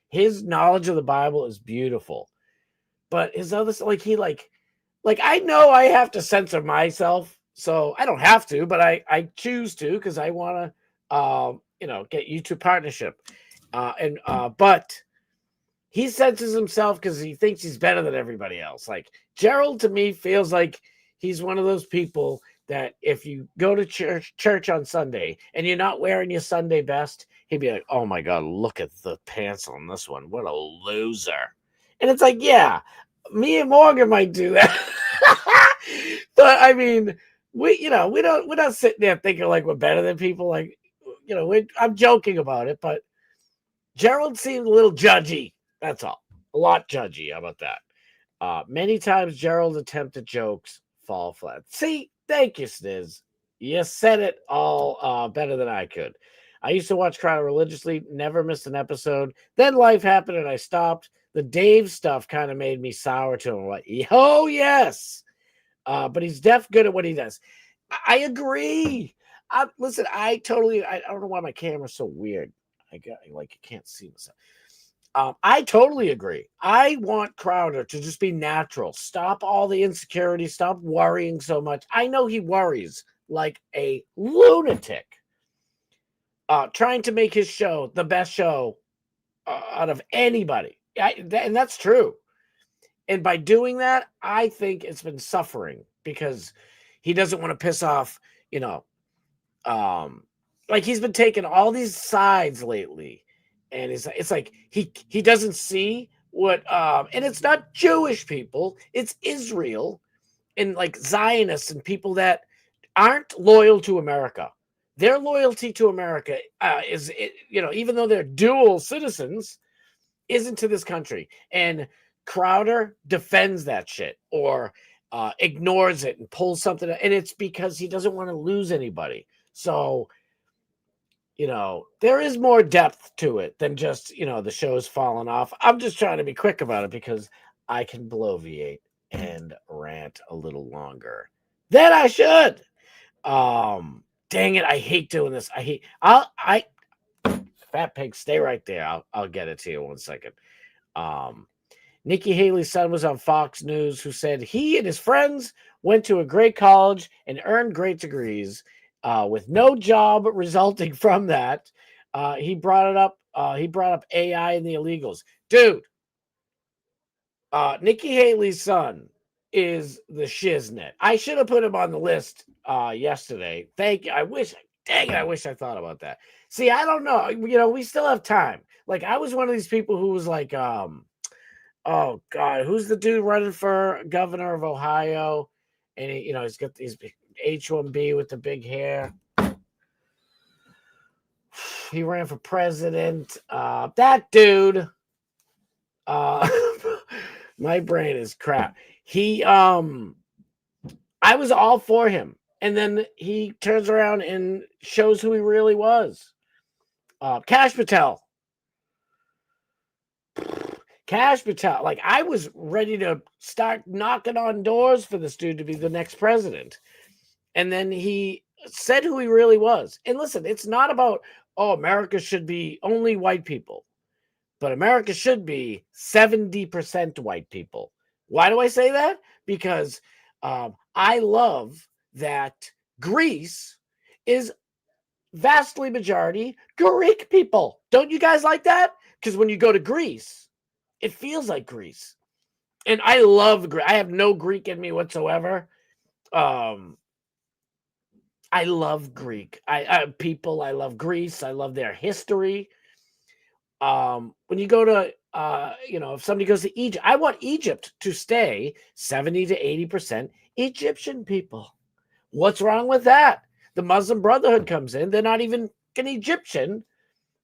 His knowledge of the Bible is beautiful. But his other, I know I have to censor myself. So I don't have to, but I choose to because I want to, get YouTube partnership. But he censors himself because he thinks he's better than everybody else. Like Gerald to me feels like he's one of those people that if you go to church on Sunday and you're not wearing your Sunday best, he'd be like, oh my God, look at the pants on this one. What a loser. And it's like, yeah, me and Morgan might do that. But I mean, we're not sitting there thinking like we're better than people. Like, I'm joking about it, but Gerald seemed a little judgy. That's all. A lot judgy. How about that? Many times Gerald's attempted jokes fall flat. See, thank you, Sniz. You said it all better than I could. I used to watch Crowder religiously, never missed an episode. Then life happened and I stopped. The Dave stuff kind of made me sour to him. Like, oh, yes. But he's good at what he does. I agree. Listen, I don't know why my camera's so weird. I can't see myself. I totally agree. I want Crowder to just be natural. Stop all the insecurity. Stop worrying so much. I know he worries like a lunatic. Trying to make his show the best show out of anybody. And that's true. And by doing that, I think it's been suffering because he doesn't want to piss off, he's been taking all these sides lately. And it's like he doesn't see what and it's not Jewish people, it's Israel and like Zionists and people that aren't loyal to America. Their loyalty to America even though they're dual citizens, isn't to this country. And Crowder defends that shit or ignores it and pulls something. And it's because he doesn't want to lose anybody. So, there is more depth to it than just, the show's fallen off. I'm just trying to be quick about it because I can bloviate and rant a little longer than I should. Dang it. I hate doing this. Fat pig, stay right there. I'll get it to you 1 second. Nikki Haley's son was on Fox News who said he and his friends went to a great college and earned great degrees with no job resulting from that. He brought up AI and the illegals. Dude, Nikki Haley's son is the shiznit. I should have put him on the list yesterday. Thank you. I wish I thought about that. See, I don't know. We still have time. Like, I was one of these people who was like, oh God, who's the dude running for governor of Ohio? And he's got these H1B with the big hair. He ran for president. That dude. My brain is crap. I was all for him. And then he turns around and shows who he really was. Kash Patel. Kash Patel. Like, I was ready to start knocking on doors for this dude to be the next president. And then he said who he really was. And listen, it's not about, America should be only white people. But America should be 70% white people. Why do I say that? Because I love that Greece is vastly majority Greek people. Don't you guys like that? Because when you go to Greece, it feels like Greece. And I love Greek. I have no Greek in me whatsoever. I love Greek. People. I love Greece. I love their history. When you go to, if somebody goes to Egypt, I want Egypt to stay 70 to 80% Egyptian people. What's wrong with that? The Muslim Brotherhood comes in. They're not even an Egyptian,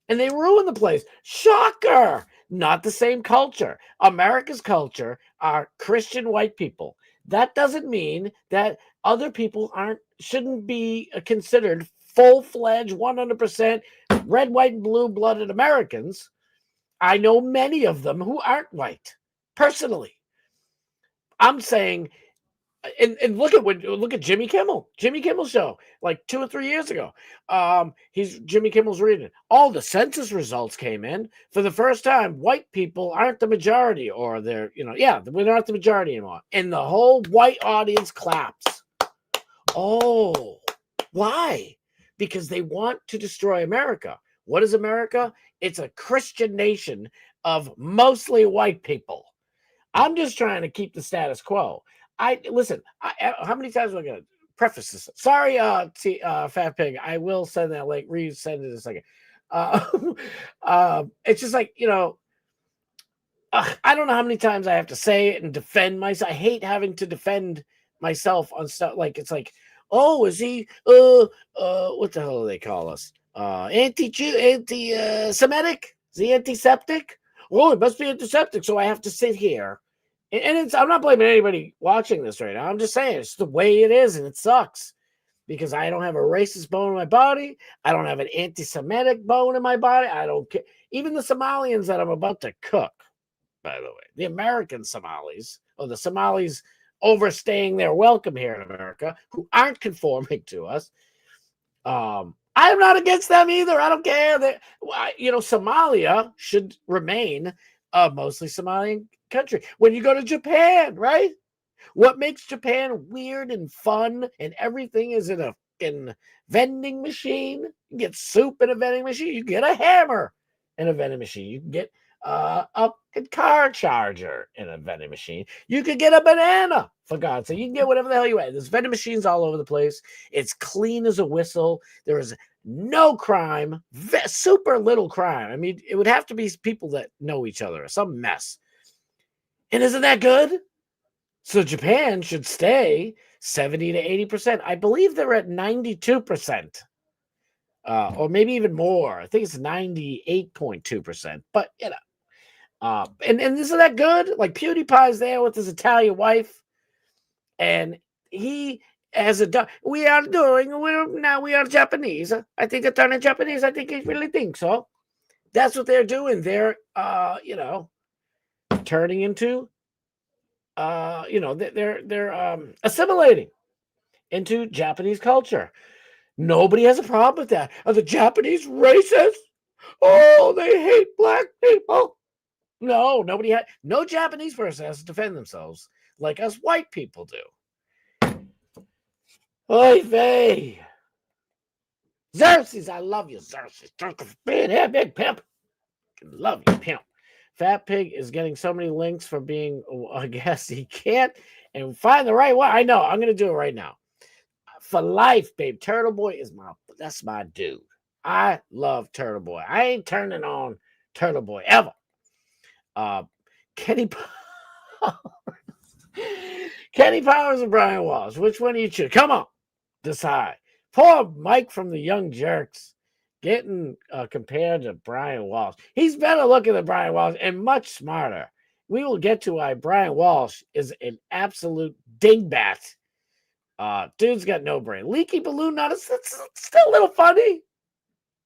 and they ruin the place. Shocker! Not the same culture. America's culture are Christian white people. That doesn't mean that other people shouldn't be considered full-fledged, 100% red, white, and blue-blooded Americans. I know many of them who aren't white, personally. I'm saying, and look at Jimmy Kimmel. Jimmy Kimmel's show, like 2 or 3 years ago. Jimmy Kimmel's reading. All the census results came in. For the first time, white people aren't the majority, or they're, we're not the majority anymore. And the whole white audience claps. Oh, why? Because they want to destroy America. What is America? It's a Christian nation of mostly white people. I'm just trying to keep the status quo. How many times am I going to preface this? Sorry, Fat Pig. I will send that link. Resend it in a second. It's just like, I don't know how many times I have to say it and defend myself. I hate having to defend myself on stuff. Like, it's like, oh, is he, what the hell do they call us? Anti-Semitic? Is he antiseptic? Oh, it must be antiseptic. So I have to sit here. And I'm not blaming anybody watching this right now. I'm just saying it's the way it is, and it sucks because I don't have a racist bone in my body. I don't have an anti-Semitic bone in my body. I don't care. Even the Somalians that I'm about to cook, by the way, the American Somalis, or the Somalis overstaying their welcome here in America, who aren't conforming to us. I'm not against them either. I don't care. Somalia should remain a mostly Somalian country. When you go to Japan, right? What makes Japan weird and fun and everything is in a vending machine? You get soup in a vending machine. You get a hammer in a vending machine. You can get a car charger in a vending machine. You could get a banana, for God's sake. You can get whatever the hell you want. There's vending machines all over the place. It's clean as a whistle. There is no crime, super little crime. I mean, it would have to be people that know each other or some mess. And isn't that good? So Japan should stay 70 to 80%. I believe they're at 92%. Or maybe even more. I think it's 98.2%. But, and isn't that good? Like PewDiePie's there with his Italian wife. And he has we are Japanese. I think they're turning Japanese. I think he really thinks so. That's what they're doing. They're, turning into, they're assimilating into Japanese culture. Nobody has a problem with that. Are the Japanese racist? Oh, they hate black people. No, no Japanese person has to defend themselves like us white people do. Oy vey. Xerxes, I love you, Xerxes. Thank you for being here, big pimp. Love you, pimp. Fat Pig is getting so many links for being a guest he can't and find the right one. I know. I'm going to do it right now. For life, babe. Turtle Boy that's my dude. I love Turtle Boy. I ain't turning on Turtle Boy ever. Kenny Powers and Brian Walsh. Which one do you choose? Come on. Decide. Poor Mike from the Young Jerks getting compared to Brian Walsh. He's better looking than Brian Walsh and much smarter. We will get to why Brian Walsh is an absolute dingbat. Dude's got no brain. Leaky balloon knot is still a little funny.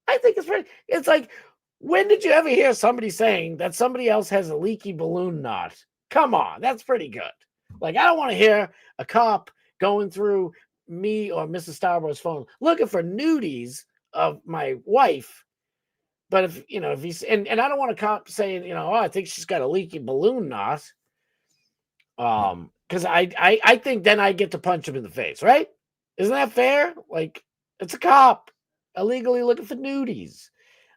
I think it's funny. It's like, when did you ever hear somebody saying that somebody else has a leaky balloon knot? Come on, that's pretty good. Like, I don't want to hear a cop going through me or Mrs. Starboard's phone looking for nudies of my wife. But if he's and I don't want a cop saying, I think she's got a leaky balloon knot. Because I think then I get to punch him in the face, right? Isn't that fair? Like, it's a cop. illegally looking for nudies.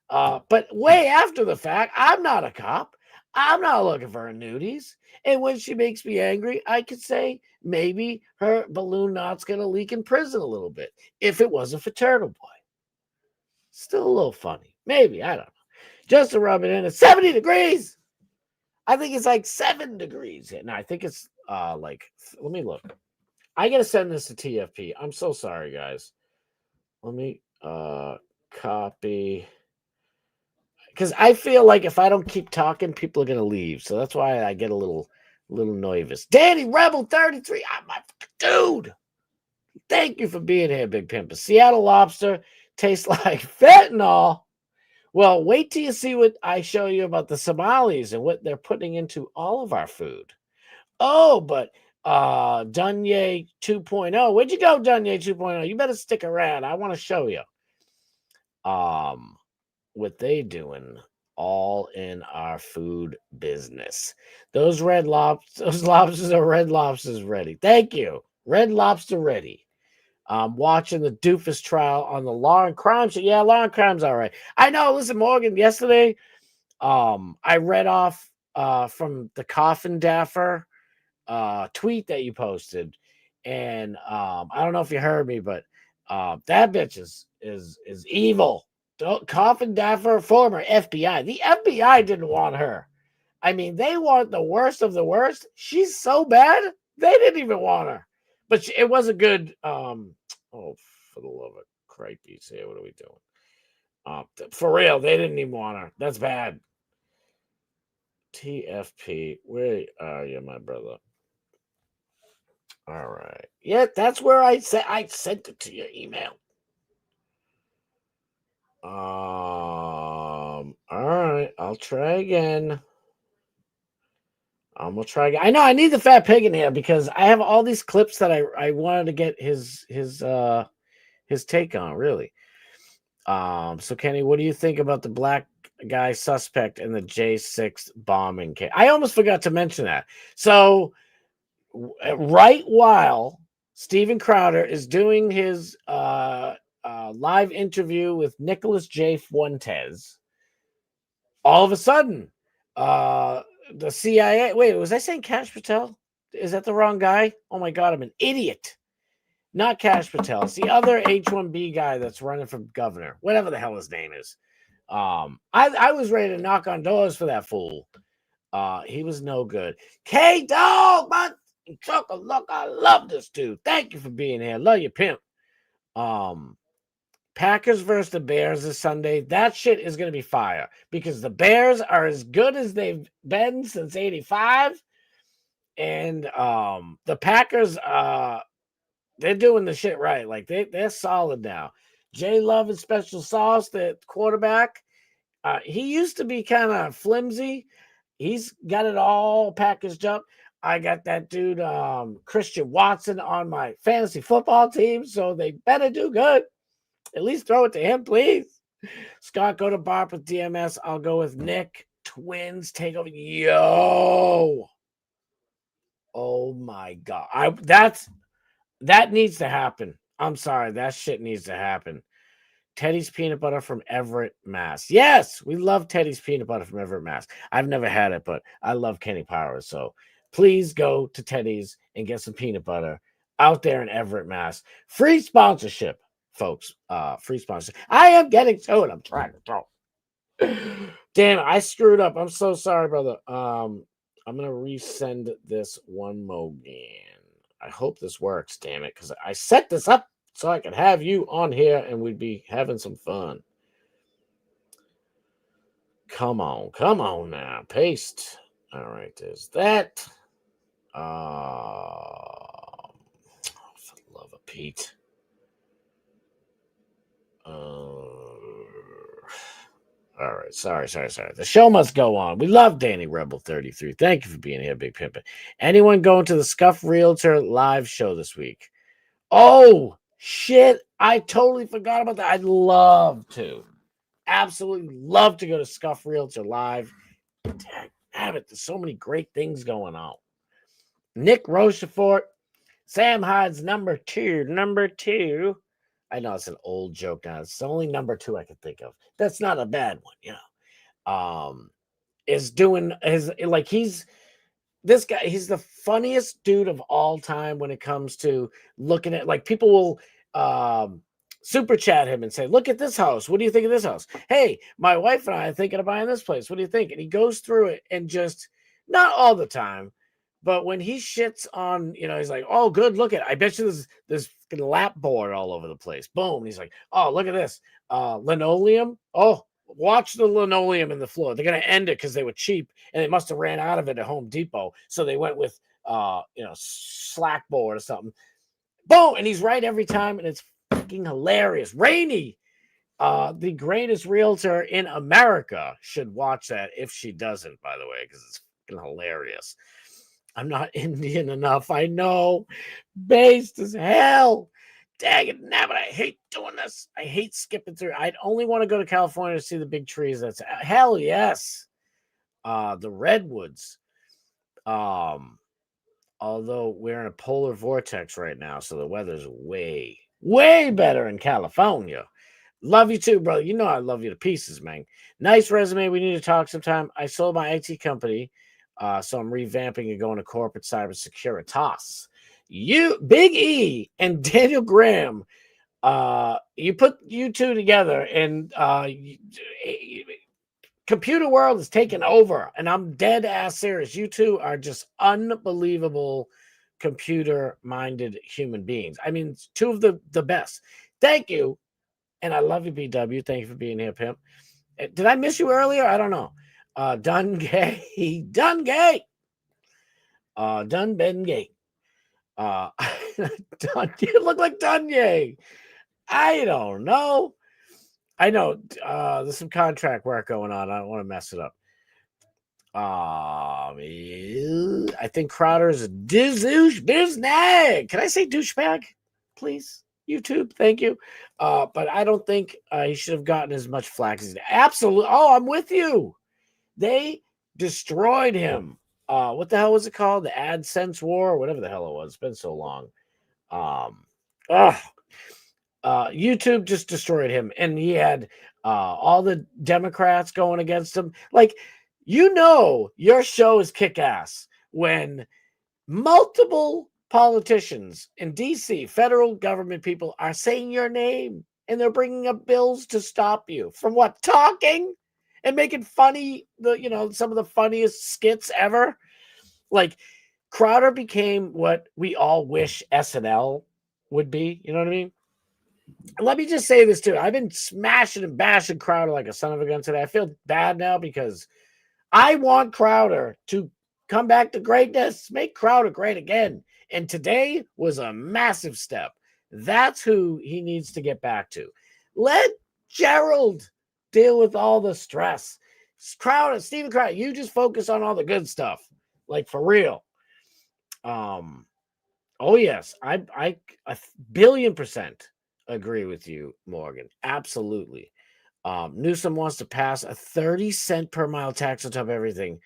But way after the fact, I'm not a cop. I'm not looking for her nudies. And when she makes me angry, I could say maybe her balloon knot's going to leak in prison a little bit if it wasn't for Turtle Boy. Still a little funny. Maybe. I don't know. Just to rub it in, it's 70 degrees. I think it's like 7 degrees. No, I think it's let me look. I got to send this to TFP. I'm so sorry, guys. Let me copy. Because I feel like if I don't keep talking, people are going to leave. So that's why I get a little nervous. Danny Rebel 33. I'm my dude. Thank you for being here, Big Pimp. Seattle lobster tastes like fentanyl. Well, wait till you see what I show you about the Somalis and what they're putting into all of our food. Oh, but Dunye 2.0. Where'd you go, Dunye 2.0? You better stick around. I want to show you what they doing all in our food business. Those lobsters are Red Lobsters ready. Thank you. Red Lobster ready. Watching the doofus trial on the Law and Crime show. Yeah, Law and Crime's all right. I know. Listen, Morgan, yesterday, I read off from the Coffin Daffer tweet that you posted. And I don't know if you heard me, but that bitch is evil. Coffin Daffer, former FBI. The FBI didn't want her. I mean, they want the worst of the worst. She's so bad, they didn't even want her. But it was a good. Oh, for the love of crikey, here, what are we doing? For real, they didn't even want her. That's bad. TFP, where are you, my brother? All right. Yeah, that's where I sent it to your email. All right, I'll try again. We'll try again. I know I need the fat pig in here because I have all these clips that I wanted to get his take on, really. So Kenny, what do you think about the black guy suspect in the J6 bombing case? I almost forgot to mention that. So right while Steven Crowder is doing his live interview with Nicholas J. Fuentes, all of a sudden, the CIA. Wait, was I saying Kash Patel? Is that the wrong guy? Oh my God, I'm an idiot. Not Kash Patel. It's the other H-1B guy that's running for governor, whatever the hell his name is. I was ready to knock on doors for that fool. He was no good. K-Dog, man. Look, I love this dude. Thank you for being here. Love you, pimp. Packers versus the Bears this Sunday. That shit is going to be fire because the Bears are as good as they've been since 85. And the Packers, they're doing the shit right. Like they're solid now. Jay Love and Special Sauce, the quarterback. He used to be kind of flimsy. He's got it all packaged up. I got that dude, Christian Watson, on my fantasy football team, so they better do good. At least throw it to him, please. Scott, go to Barb with DMS. I'll go with Nick. Twins take over. Yo. Oh my God. That needs to happen. I'm sorry. That shit needs to happen. Teddy's peanut butter from Everett, Mass. Yes, we love Teddy's peanut butter from Everett, Mass. I've never had it, but I love Kenny Powers. So please go to Teddy's and get some peanut butter out there in Everett, Mass. Free sponsorship, folks. Free sponsorship. I am getting to it. I'm trying to talk. Damn, I screwed up. I'm so sorry, brother. I'm gonna resend this one more again. I hope this works, damn it, because I set this up so I could have you on here and we'd be having some fun. Come on now. Paste. All right, there's that. For the love of Pete. All right, sorry. The show must go on. We love Danny Rebel 33. Thank you for being here, Big Pimpin'. Anyone going to the Scuff Realtor live show this week? Oh, shit. I totally forgot about that. I'd love to. Absolutely love to go to Scuff Realtor live. Damn it. There's so many great things going on. Nick Rochefort, Sam Hyde's number two. I know it's an old joke now. It's the only number 2 I can think of. That's not a bad one, is doing his like this guy, he's the funniest dude of all time when it comes to looking at like people will super chat him and say, look at this house. What do you think of this house? Hey, my wife and I are thinking of buying this place. What do you think? And he goes through it and just not all the time, but when he shits on, he's like, oh, good, look at it. I bet you there's fucking lap board all over the place. Boom. And he's like, oh, look at this. Linoleum. Oh, watch the linoleum in the floor. They're going to end it because they were cheap and they must have ran out of it at Home Depot. So they went with, slack board or something. Boom. And he's right every time. And it's fucking hilarious. Rainy, the greatest realtor in America, should watch that if she doesn't, by the way, because it's fucking hilarious. I'm not Indian enough. I know. Based as hell. Dang it, nabbit. I hate doing this. I hate skipping through. I'd only want to go to California to see the big trees. That's hell yes. The redwoods. Although we're in a polar vortex right now, so the weather's way, way better in California. Love you too, brother. You know I love you to pieces, man. Nice resume. We need to talk sometime. I sold my IT company, so I'm revamping and going to corporate cybersecurity. You, Big E, and Daniel Graham, you put you two together, and computer world is taking over, and I'm dead ass serious. You two are just unbelievable computer-minded human beings. I mean, two of the best. Thank you, and I love you, BW. Thank you for being here, pimp. Did I miss you earlier? I don't know. Done gay, done gay, done Ben gay. You look like Dunye. I don't know. I know there's some contract work going on. I don't want to mess it up. I think Crowder is a douchebag. Can I say douchebag, please? YouTube, thank you. But I don't think he should have gotten as much flack as he did. Absolutely. Oh, I'm with you. They destroyed him. What the hell was it called? The AdSense war, or whatever the hell it was. It's been so long. YouTube just destroyed him, and he had all the Democrats going against him. Like, your show is kick-ass when multiple politicians in DC, federal government people, are saying your name, and they're bringing up bills to stop you from what? Talking and making funny, some of the funniest skits ever. Like, Crowder became what we all wish SNL would be. You know what I mean? Let me just say this too. I've been smashing and bashing Crowder like a son of a gun today. I feel bad now because I want Crowder to come back to greatness, make Crowder great again. And today was a massive step. That's who he needs to get back to. Let Gerald deal with all the stress. Crowder, Steven Crowder, you just focus on all the good stuff. Like, for real. Oh yes, I 1,000,000,000% agree with you, Morgan. Absolutely. Newsom wants to pass a 30-cent per mile tax on top of everything.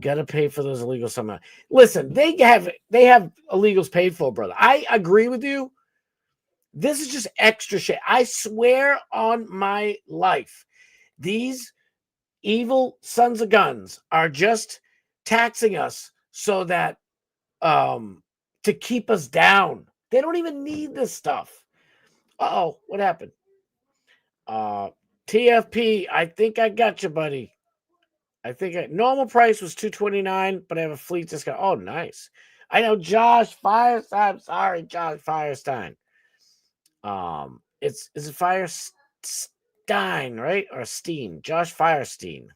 Gotta pay for those illegals somehow. Listen, they have illegals paid for, brother. I agree with you. This is just extra shit. I swear on my life, these evil sons of guns are just taxing us so that to keep us down. They don't even need this stuff. Uh-oh, what happened? TFP, I think I got you, buddy. Normal price was $229, but I have a fleet discount. Oh, nice. I know Josh Firestein. I'm sorry, Josh Firestein. Is it Firestein, right? Or Steen? Josh Firestein.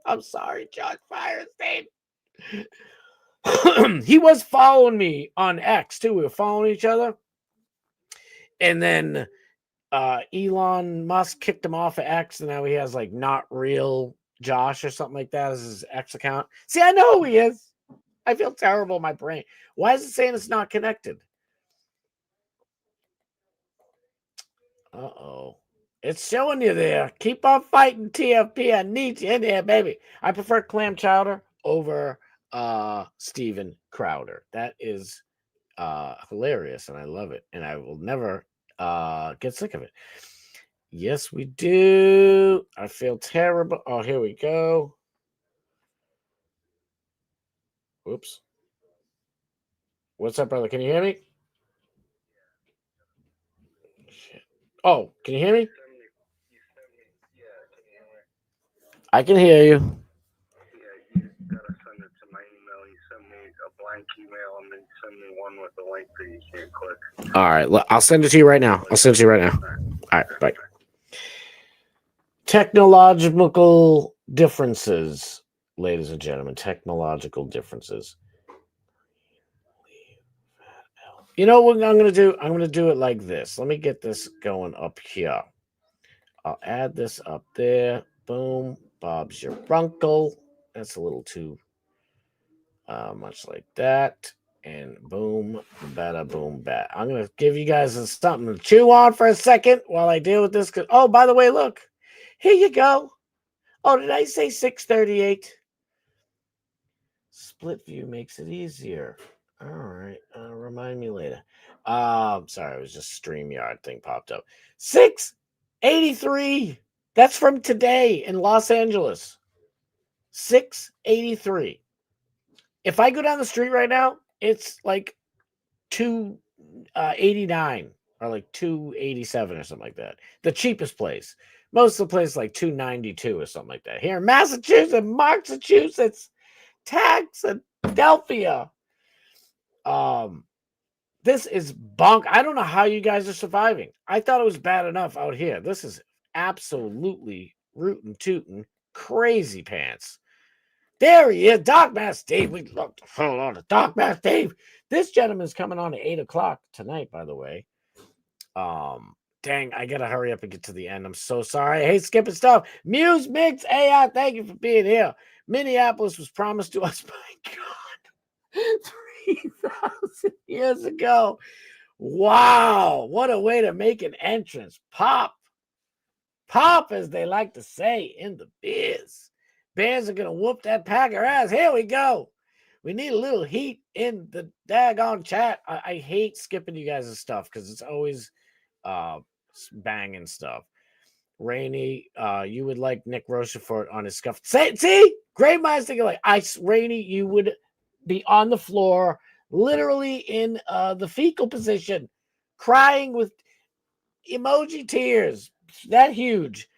I'm sorry, Josh Firestein. He was following me on X too. We were following each other, and then Elon Musk kicked him off of X, and now he has like Not Real Josh or something like that as his X account. See, I know who he is. I feel terrible in my brain. Why is it saying it's not connected? Uh-oh. It's showing you there. Keep on fighting, TFP. I need you in there, baby. I prefer clam chowder over Steven Crowder. That is hilarious, and I love it. And I will never get sick of it. Yes, we do. I feel terrible. Oh, here we go. Whoops. What's up, brother? Can you hear me? Shit. Oh, can you hear me? I can hear you.
Yeah, you gotta send it to my email. You send me a blank email and then send me one with a link that you can't click.
All right, I'll send it to you right now. All right, bye. Technological differences, ladies and gentlemen. Technological differences. You know what I'm going to do? I'm going to do it like this. Let me get this going up here. I'll add this up there. Boom. Bob's your uncle. That's a little too much like that. And boom, bada, boom, bat. I'm going to give you guys something to chew on for a second while I deal with this. Oh, by the way, look. Here you go. Oh, did I say 638? Split view makes it easier. All right. Remind me later. Sorry, it was just StreamYard thing popped up. 683. That's from today in Los Angeles. 683. If I go down the street right now, it's like 289 or like 287 or something like that. The cheapest place. Most of the place like 292 or something like that. Here in Massachusetts, Taxadelphia. This is bunk. I don't know how you guys are surviving. I thought it was bad enough out here. This is absolutely rootin' tootin' crazy pants. There he is, Doc Mass Dave. We love the hell out of Doc Mass Dave. This gentleman's coming on at 8 o'clock tonight, by the way. Dang, I gotta hurry up and get to the end. I'm so sorry. I hate skipping stuff. Muse Mix AI, thank you for being here. Minneapolis was promised to us by God 3,000 years ago. Wow, what a way to make an entrance. Pop, as they like to say in the biz. Bears are gonna whoop that Packer ass. Here we go. We need a little heat in the daggone chat. I hate skipping you guys' stuff because it's always banging stuff. Rainey, you would like Nick Rochefort on his scuff. See? Great minds thinking like Rainey, you would be on the floor, literally in the fecal position, crying with emoji tears. That huge.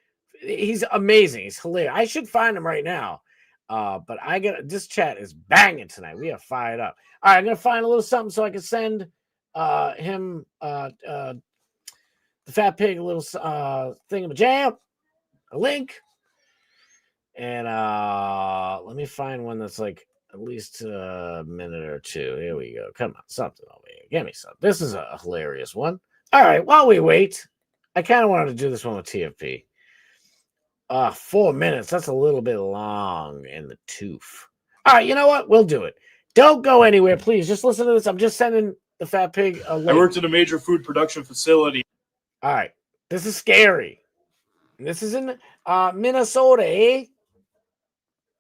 He's amazing. He's hilarious. I should find him right now. But this chat is banging tonight. We are fired up. All right, I'm gonna find a little something so I can send him the Fat Pig a little thingamajam, a link, and let me find one that's like at least a minute or two. Here we go. Come on, something over here. Give me something. This is a hilarious one. All right, while we wait, I kind of wanted to do this one with TFP. 4 minutes. That's a little bit long in the tooth. All right, you know what? We'll do it. Don't go anywhere, please. Just listen to this. I'm just sending the Fat Pig a link.
I worked at a major food production facility.
All right. This is scary. This is in Minnesota, eh?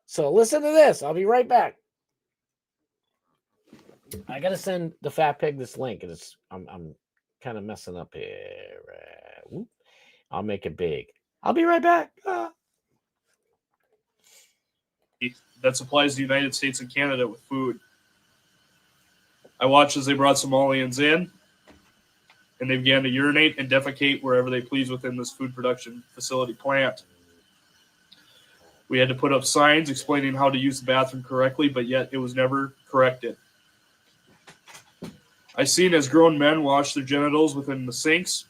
So listen to this. I'll be right back. I gotta send the Fat Pig this link, and I'm kind of messing up here. I'll make it big. I'll be right back.
That supplies the United States and Canada with food. I watched as they brought Somalians in, and they began to urinate and defecate wherever they please within this food production facility plant. We had to put up signs explaining how to use the bathroom correctly, but yet it was never corrected. I seen as grown men wash their genitals within the sinks,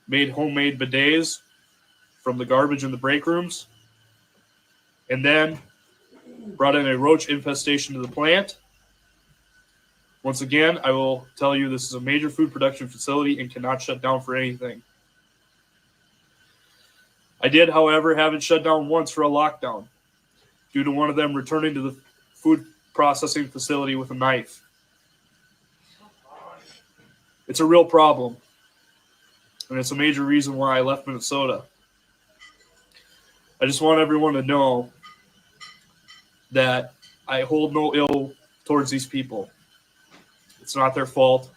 made homemade bidets from the garbage in the break rooms, and then brought in a roach infestation to the plant. Once again, I will tell you this is a major food production facility and cannot shut down for anything. I did, however, have it shut down once for a lockdown due to one of them returning to the food processing facility with a knife. It's a real problem, and it's a major reason why I left Minnesota. I just want everyone to know that I hold no ill towards these people. It's not their fault.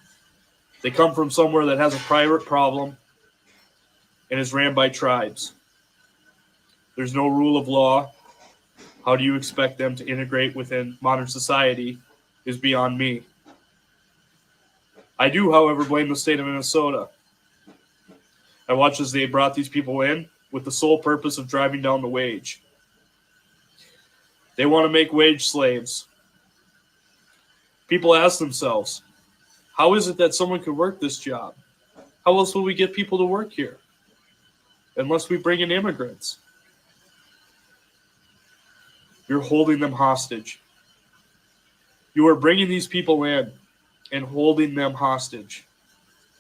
They come from somewhere that has a private problem and is ran by tribes. There's no rule of law. How do you expect them to integrate within modern society is beyond me. I do, however, blame the state of Minnesota. I watched as they brought these people in with the sole purpose of driving down the wage. They want to make wage slaves. People ask themselves, how is it that someone could work this job? How else will we get people to work here? Unless we bring in immigrants. You're holding them hostage. You are bringing these people in and holding them hostage.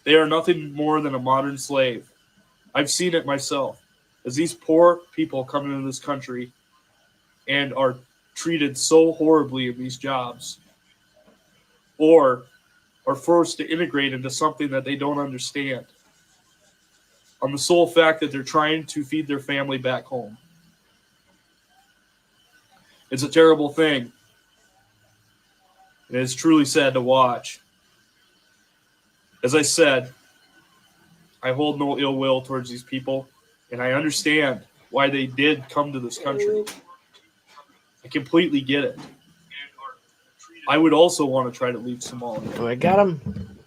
They are nothing more than a modern slave. I've seen it myself. As these poor people come into this country and are treated so horribly in these jobs, or are forced to integrate into something that they don't understand, on the sole fact that they're trying to feed their family back home. It's a terrible thing. And it's truly sad to watch. As I said, I hold no ill will towards these people, and I understand why they did come to this country. I completely get it. I would also want to try to leave Somalia.
Oh, I got him.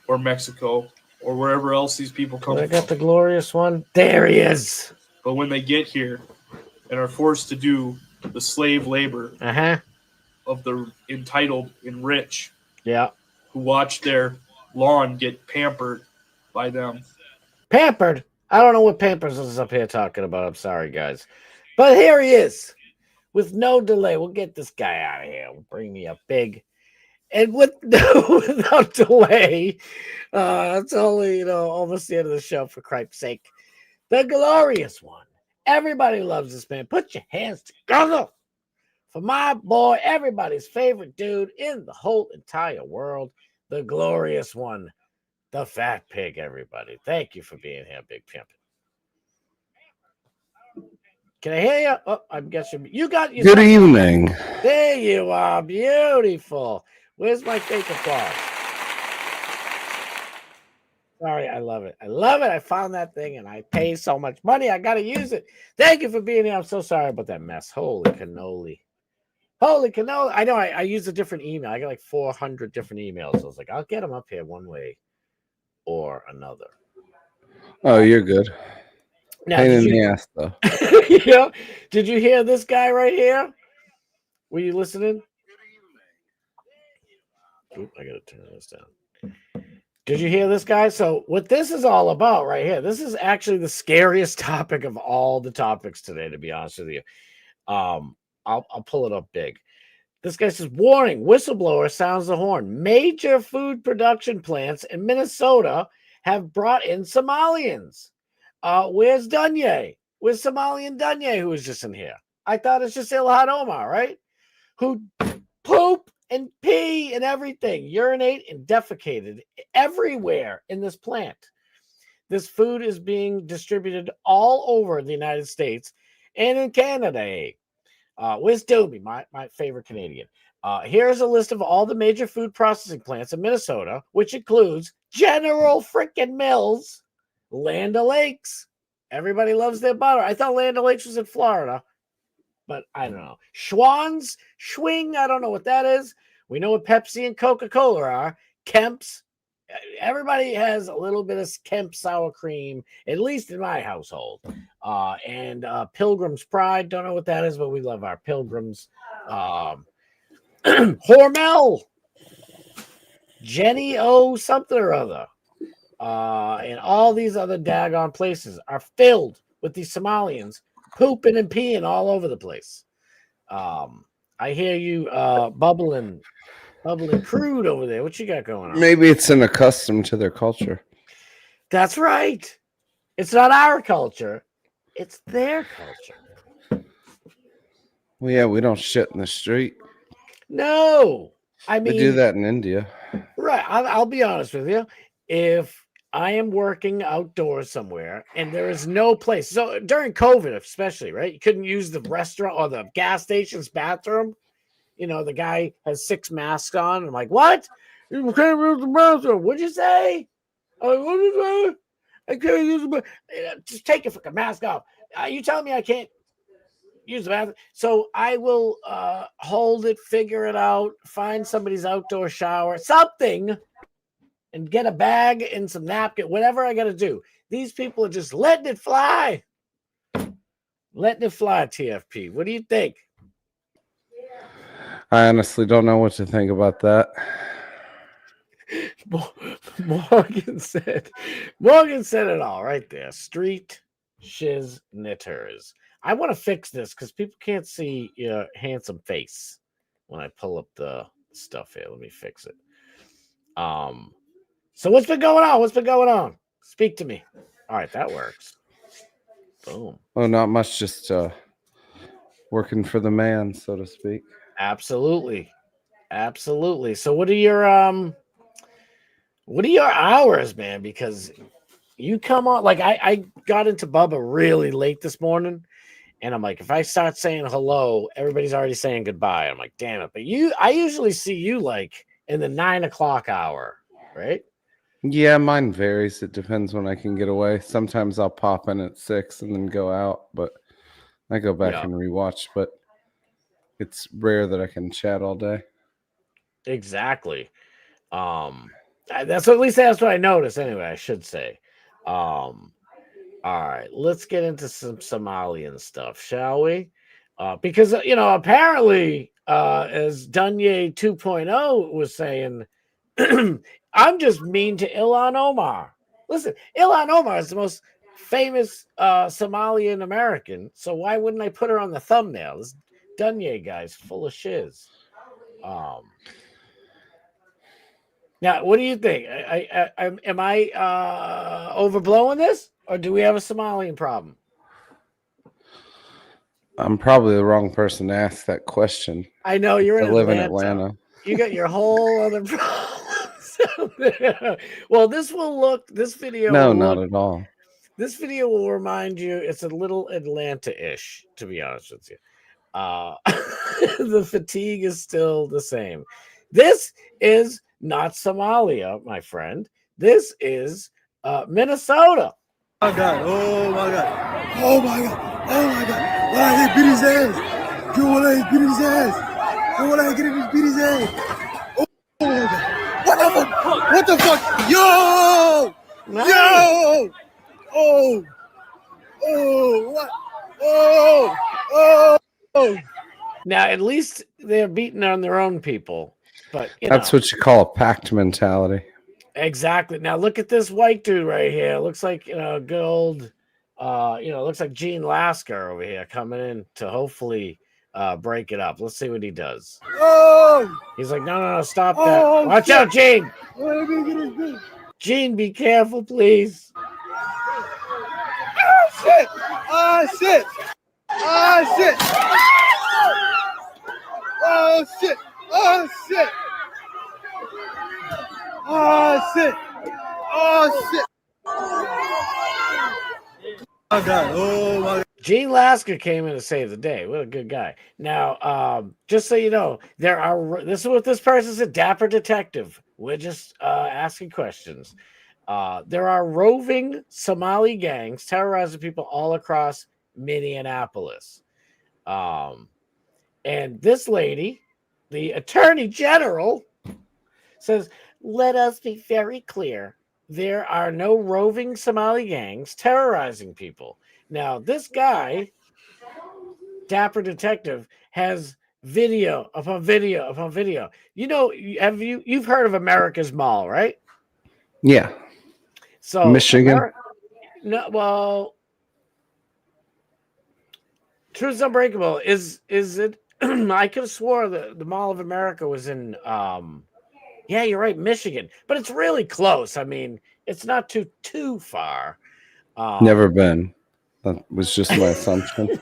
Or Mexico, or wherever else these people come
I
from.
got the glorious one. There he is.
But when they get here and are forced to do the slave labor of the entitled and rich, who watch their lawn get pampered by them.
Pampered? I don't know what Pampers is up here talking about. I'm sorry, guys. But here he is. With no delay. We'll get this guy out of here. We'll bring me up big. And without delay, it's only, almost the end of the show, for Christ's sake. The glorious one. Everybody loves this man. Put your hands together for my boy, everybody's favorite dude in the whole entire world, the glorious one, the fat pig, everybody. Thank you for being here, Big Pimp. Can I hear you? Oh, I guess you got your...
Good evening.
There you are. Beautiful. Where's my fake applause? Sorry, I love it. I love it. I found that thing and I pay so much money. I got to use it. Thank you for being here. I'm so sorry about that mess. Holy cannoli. Holy cannoli. I know I used a different email. I got like 400 different emails. I was like, I'll get them up here one way or another.
Oh, you're good.
Now,
pain in the ass, though.
Did you hear this guy right here? Were you listening? Oop, I got to turn this down. Did you hear this guy? So what this is all about right here, this is actually the scariest topic of all the topics today, to be honest with you. I'll pull it up big. This guy says, warning, whistleblower sounds the horn. Major food production plants in Minnesota have brought in Somalians. Where's Dunye? Where's Somalian Dunye, who was just in here? I thought it's just Ilhan Omar, right? Who poop and pee and everything, urinate and defecated everywhere in this plant. This food is being distributed all over the United States and in Canada. Where's Doby, my favorite Canadian? Here's a list of all the major food processing plants in Minnesota, which includes General frickin' Mills, Land O'Lakes. Everybody loves their butter. I thought Land O'Lakes was in Florida, but I don't know. Schwann's, Schwing, I don't know what that is. We know what Pepsi and Coca-Cola are. Kemp's. Everybody has a little bit of Kemp sour cream, at least in my household. And Pilgrim's Pride. Don't know what that is, but we love our Pilgrims. Hormel. Jenny O something or other. And all these other daggone places are filled with these Somalians pooping and peeing all over the place. I hear you bubbling crude over there. What you got going on?
Maybe it's an accustomed to their culture.
That's right. It's not our culture. It's their culture.
Well, yeah, we don't shit in the street.
No. I mean,
they do that in India.
Right. I'll be honest with you. If I am working outdoors somewhere and there is no place. So during COVID, especially, right? You couldn't use the restaurant or the gas station's bathroom. You know, the guy has 6 masks on. I'm like, what? You can't use the bathroom. What'd you say? What did you say? I can't use the bathroom. Just take your fucking mask off. You telling me I can't use the bathroom? So I will hold it, figure it out, find somebody's outdoor shower, something, and get a bag and some napkin, whatever I got to do. These people are just letting it fly. Letting it fly, TFP. What do you think?
I honestly don't know what to think about that.
Morgan said it all right there. Street shiz knitters. I want to fix this because people can't see your handsome face when I pull up the stuff here. Let me fix it. So what's been going on? What's been going on? Speak to me. All right, that works. Boom.
Well, not much, just working for the man, so to speak.
Absolutely. So what are your hours, man? Because you come on, like I got into Bubba really late this morning, and I'm like, if I start saying hello, everybody's already saying goodbye. I'm like, damn it. But I usually see you like in the 9 o'clock hour, right?
Yeah, mine varies. It depends when I can get away. Sometimes I'll pop in at 6 and then go out, but I go back and rewatch. But it's rare that I can chat all day.
Exactly. That's at least that's what I noticed. Anyway, I should say. All right, let's get into some Somalian stuff, shall we? Because apparently, as Dunye 2.0 was saying, I'm just mean to Ilhan Omar. Listen, Ilhan Omar is the most famous Somalian American, so why wouldn't I put her on the thumbnail? This Dunye guy's full of shiz. Now, what do you think? Am I overblowing this, or do we have a Somalian problem?
I'm probably the wrong person to ask that question.
I know you're in
live
Atlanta.
in Atlanta.
You got your whole other problems out there. Well, this video.
No, not at all.
This video will remind you it's a little Atlanta-ish, to be honest with you. The fatigue is still the same. This is not Somalia, my friend. This is Minnesota.
Oh my god! Oh my god! Oh my god! Oh my god! What I beat his ass! Yo, what I beat his ass! Yo, what I get him beat his ass! Oh my god! What the fuck? What the fuck? Yo!
Nice.
Yo! Oh! Oh! What? Oh! Oh! Oh!
Now, at least they're beating on their own people. But
that's what you call a pact mentality.
Exactly. Now look at this white dude right here. Looks like good old looks like Gene Lasker over here coming in to hopefully break it up. Let's see what he does.
Oh!
He's like, no, stop that. Watch out, Gene.
Oh,
Gene, be careful, please.
Oh shit! Oh shit! Oh shit! Oh shit! Oh shit! Oh shit! Oh shit! Oh god! Oh my god!
Gene Lasker came in to save the day. What a good guy. Now, just so you know, this is what this person said, Dapper Detective. We're just asking questions. There are roving Somali gangs terrorizing people all across Minneapolis. And this lady, the Attorney General, says, let us be very clear. There are no roving Somali gangs terrorizing people. Now, this guy, Dapper Detective, has video upon video upon video. You've heard of America's Mall, right?
Yeah.
So
Michigan.
Truth Unbreakable is it? I could have swore the Mall of America was in yeah, you're right, Michigan, but it's really close. I mean, it's not too far.
Never been. That was just my assumption.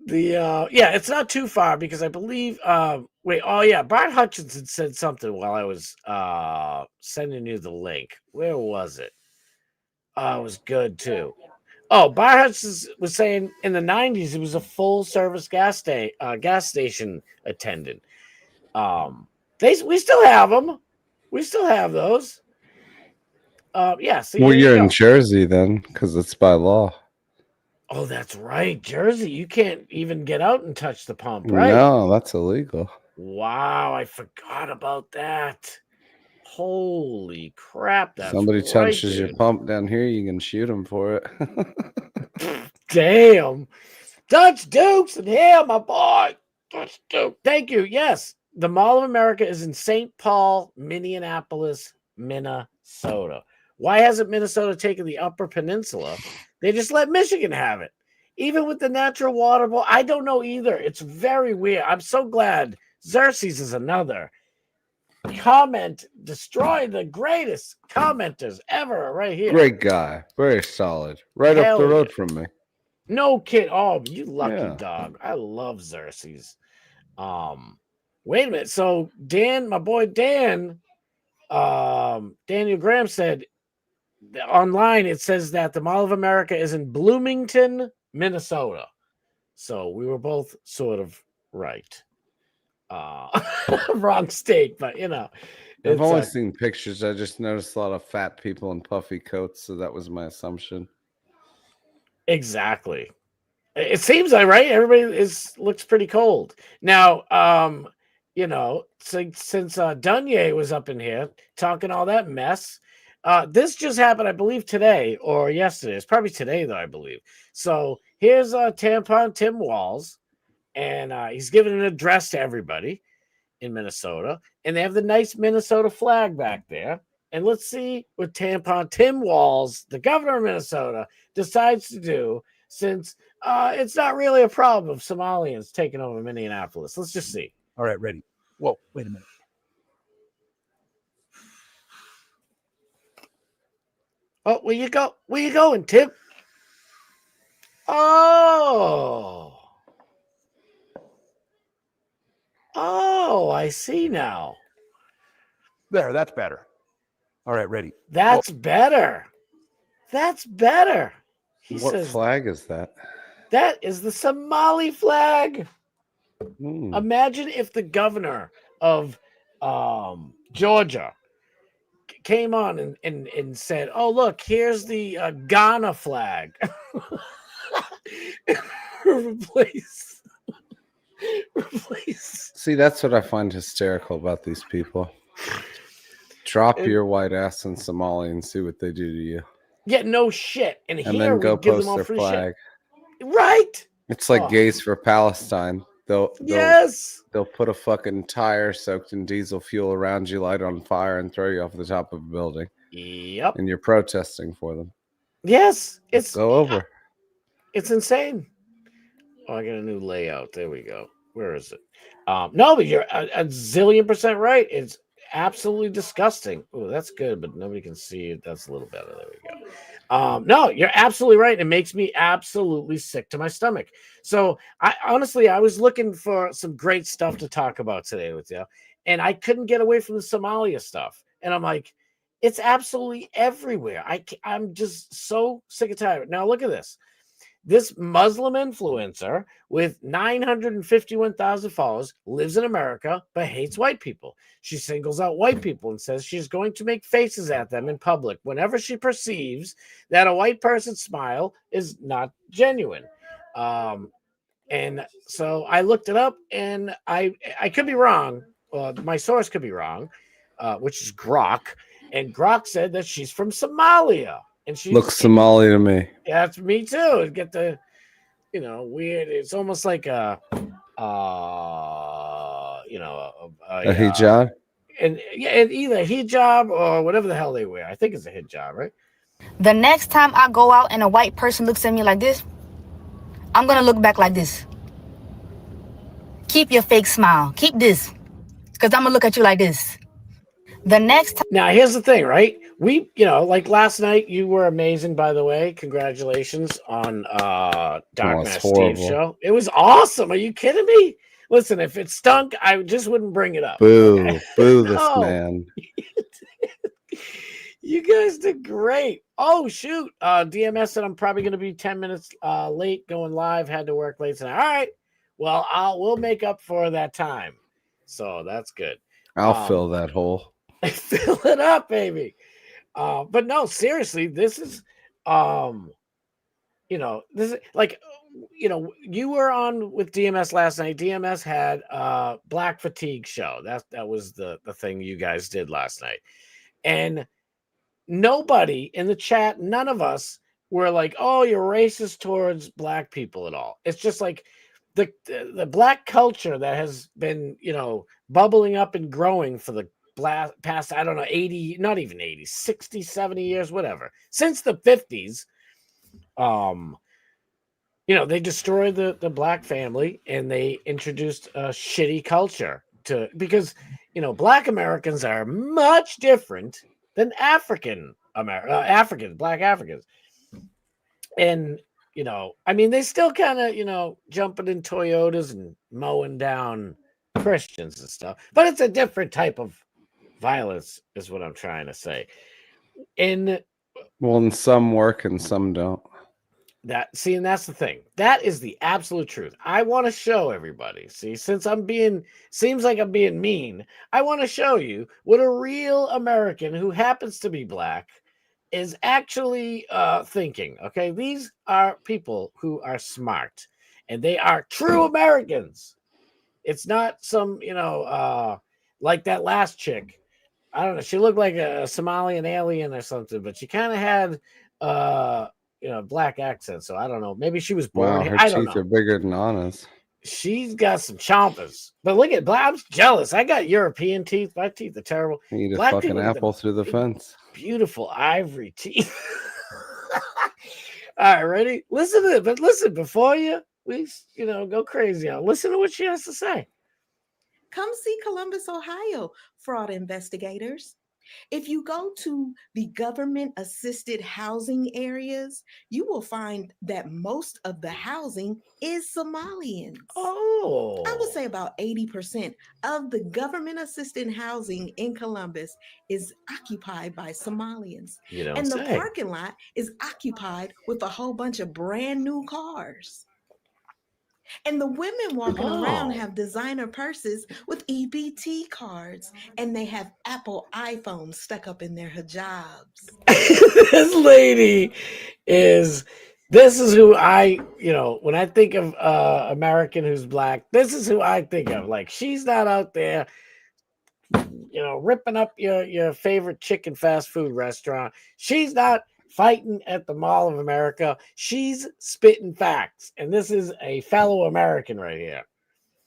It's not too far because I believe Bart Hutchinson said something while I was sending you the link. Where was it? It was good too. Oh, Barhutz was saying in the 90s he was a full service gas station attendant. We still have them. We still have those. Yeah. So
Well,
there you
you're
go.
in Jersey then, because it's by law.
Oh, that's right, Jersey. You can't even get out and touch the pump, right?
No, that's illegal.
Wow, I forgot about that. Holy crap! That's
Somebody
right,
touches your
dude.
pump down here, you can shoot them for it.
Damn. Dutch Dukes and here, my boy. Dutch Duke. Thank you. Yes, the Mall of America is in St. Paul, Minneapolis, Minnesota. Why hasn't Minnesota taken the Upper Peninsula? They just let Michigan have it. Even with the natural water bowl, I don't know either. It's very weird. I'm so glad Xerxes is another comment destroy the greatest commenters ever right here.
Great guy. Very solid. Right up the road from me.
No kid. Oh, you lucky dog. I love Xerxes. Wait a minute. So Dan, my boy Dan, Daniel Graham said online it says that the Mall of America is in Bloomington, Minnesota. So we were both sort of right. Wrong state, but you know.
I've only seen pictures. I just noticed a lot of fat people in puffy coats, so that was my assumption.
Exactly. It seems like right. Everybody looks pretty cold now. You know, since Dunye was up in here talking all that mess, this just happened, I believe, today or yesterday. It's probably today, though, I believe. So here's Tampon Tim Walz, and he's giving an address to everybody in Minnesota, and they have the nice Minnesota flag back there. And let's see what Tampon Tim Walz, the governor of Minnesota, decides to do, since it's not really a problem of Somalians taking over Minneapolis. Let's just see.
All right, ready. Whoa, wait a minute.
Oh, where you go? Where you going, Tim? Oh, I see now.
There, that's better. All right, ready.
That's better. That's better.
What
says,
flag is that?
That is the Somali flag.
Mm.
Imagine if the governor of Georgia came on and said, "Oh, look, here's the Ghana flag." Replace.
See, that's what I find hysterical about these people. Drop your white ass in Somali and see what they do to you.
Yeah, no shit. And here
then go
we give
post
them all
their
free
flag.
Shit. Right?
It's like gays for Palestine. They'll put a fucking tire soaked in diesel fuel around you, light on fire, and throw you off the top of a building.
Yep.
And you're protesting for them.
Yes.
Go over.
It's insane. Oh, I got a new layout. There we go. Where is it? No, but you're a zillion % right. It's absolutely disgusting. Oh, that's good, but nobody can see it. That's a little better. There we go. No, you're absolutely right. It makes me absolutely sick to my stomach. So I was looking for some great stuff to talk about today with you, and I couldn't get away from the Somalia stuff. And I'm like, it's absolutely everywhere. I'm just so sick and tired. Now look at this. This Muslim influencer with 951,000 followers lives in America but hates white people. She singles out white people and says she's going to make faces at them in public whenever she perceives that a white person's smile is not genuine. And so I looked it up, and I could be wrong. My source could be wrong, which is Grok. And Grok said that she's from Somalia. And she
looks Somali to me.
Yeah, that's me too. Get the, weird. It's almost like a
hijab.
And either hijab or whatever the hell they wear. I think it's a hijab, right?
The next time I go out and a white person looks at me like this, I'm gonna look back like this. Keep your fake smile. Keep this, because I'm gonna look at you like this. The next time.
Now, here's the thing, right? We, like last night, you were amazing, by the way. Congratulations on Dark Mass Steve's show. It was awesome. Are you kidding me? Listen, if it stunk, I just wouldn't bring it up.
Boo, boo this man.
You guys did great. Oh shoot. DMS said I'm probably gonna be 10 minutes late going live. Had to work late tonight. All right. Well, we'll make up for that time. So that's good.
I'll fill that hole.
Fill it up, baby. But no, seriously, this is this is like you were on with DMS last night. DMS had Black Fatigue show. That was the thing you guys did last night. And nobody in the chat, none of us were like, "Oh, you're racist towards black people at all." It's just like the black culture that has been, bubbling up and growing for the past, I don't know, 80, not even 80, 60, 70 years, whatever. Since the 50s, they destroyed the black family and they introduced a shitty culture because black Americans are much different than black Africans. And they still kind of jumping in Toyotas and mowing down Christians and stuff, but it's a different type of violence is what I'm trying to say. And
some work and some don't.
And that's the thing. That is the absolute truth. I want to show everybody. See, since seems like I'm being mean, I want to show you what a real American who happens to be black is actually thinking. Okay, these are people who are smart and they are true Americans. It's not some, like that last chick. I don't know. She looked like a Somalian alien or something, but she kind of had black accent. So I don't know. Maybe she was born here.
Her
I don't
teeth
know.
are bigger than Anna's.
She's got some chompers. But look at black. I'm jealous. I got European teeth. My teeth are terrible.
You eat a
Black
fucking apple through the fence.
Beautiful ivory teeth. All right, ready? Listen to it. But listen, before you go crazy on, listen to what she has to say.
Come see Columbus, Ohio, fraud investigators. If you go to the government-assisted housing areas, you will find that most of the housing is Somalians.
Oh.
I would say about 80% of the government-assisted housing in Columbus is occupied by Somalians. And the parking lot is occupied with a whole bunch of brand new cars. And the women walking around have designer purses with EBT cards, and they have Apple iPhones stuck up in their hijabs.
This lady this is who I, when I think of American who's black, this is who I think of. Like, she's not out there, ripping up your favorite chicken fast food restaurant. She's not fighting at the Mall of America. She's spitting facts. And this is a fellow American right here.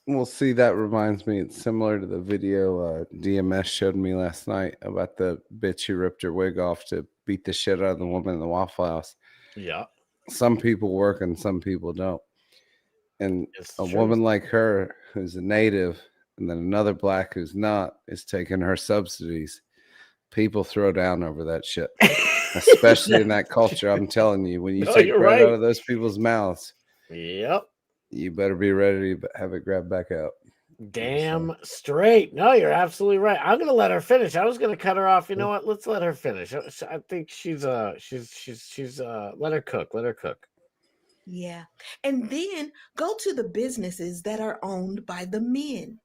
Well, see, that reminds me, it's similar to the video DMS showed me last night about the bitch who ripped her wig off to beat the shit out of the woman in the Waffle House.
Yeah.
Some people work and some people don't. And a woman like her who's a native and then another black who's not is taking her subsidies. People throw down over that shit. Especially in that culture, I'm telling you, when you take bread out of those people's mouths,
yep,
you better be ready to have it grabbed back out.
Damn straight. No, you're absolutely right. I'm gonna let her finish. I was gonna cut her off. You know what? Let's let her finish. I think she's let her cook. Let her cook.
Yeah, and then go to the businesses that are owned by the men.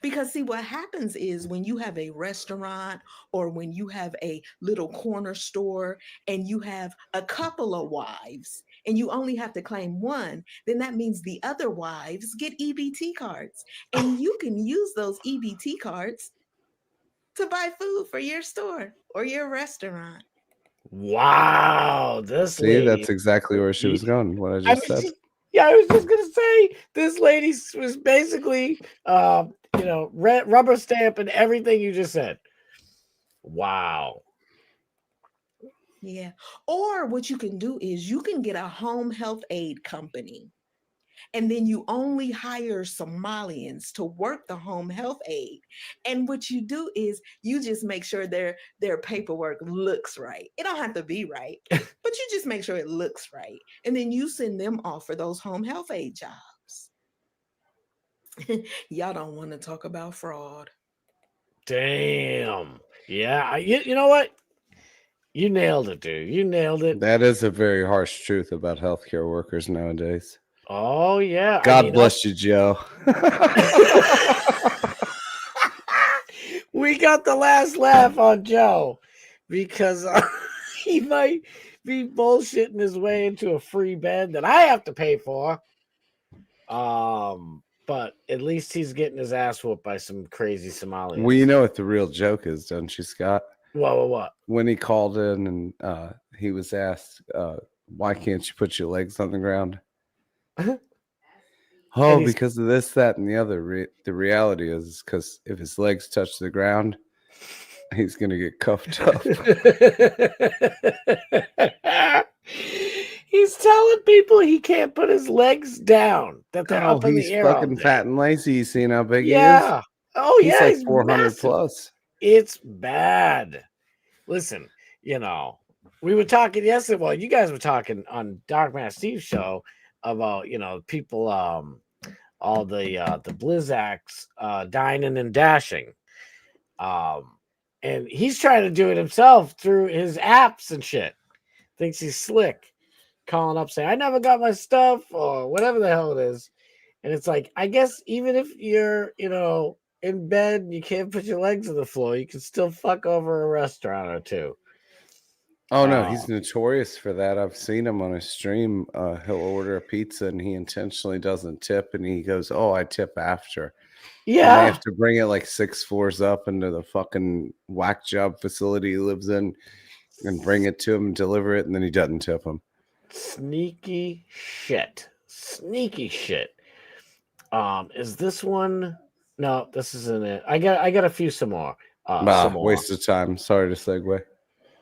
Because see, what happens is when you have a restaurant or when you have a little corner store and you have a couple of wives and you only have to claim one, then that means the other wives get EBT cards. And you can use those EBT cards to buy food for your store or your restaurant.
Wow, this
See,
lady.
that's exactly where she was going. What I just said.
Yeah, I was just gonna say this lady was basically, rubber stamp and everything you just said. Wow.
Yeah. Or what you can do is you can get a home health aid company, and then you only hire Somalians to work the home health aid. And what you do is you just make sure their paperwork looks right. It don't have to be right, but you just make sure it looks right. And then you send them off for those home health aid jobs. Y'all don't want to talk about fraud.
Damn. Yeah, you know what? You nailed it, dude. You nailed it.
That is a very harsh truth about healthcare workers nowadays.
Oh yeah.
God bless you, Joe.
We got the last laugh on Joe because he might be bullshitting his way into a free bed that I have to pay for. But at least he's getting his ass whooped by some crazy Somalians.
Well, you know what the real joke is, don't you, Scott?
What?
When he called in and he was asked, why can't you put your legs on the ground? Oh, because of this, that, and the other. The reality is because if his legs touch the ground, he's going to get cuffed up.
He's telling people he can't put his legs down, that they're up in the air.
He's fucking fat and lazy. You seen how big he is?
Yeah. Oh,
he's
yeah.
like
He's
400
massive.
plus.
It's bad. Listen, we were talking yesterday. Well, you guys were talking on Dark Man Steve's show about, people, all the Blizzaks dining and dashing. And he's trying to do it himself through his apps and shit. Thinks he's slick. Calling up saying, I never got my stuff or whatever the hell it is. And it's like, I guess even if you're, in bed and you can't put your legs on the floor, you can still fuck over a restaurant or two.
Oh, no, he's notorious for that. I've seen him on a stream. He'll order a pizza and he intentionally doesn't tip. And he goes, oh, I tip after.
Yeah.
And they have to bring it like 6 floors up into the fucking whack job facility he lives in and bring it to him and deliver it. And then he doesn't tip him.
Sneaky shit. Is this one? No, this isn't it. I got a few some more.
Waste of time. Sorry to segue.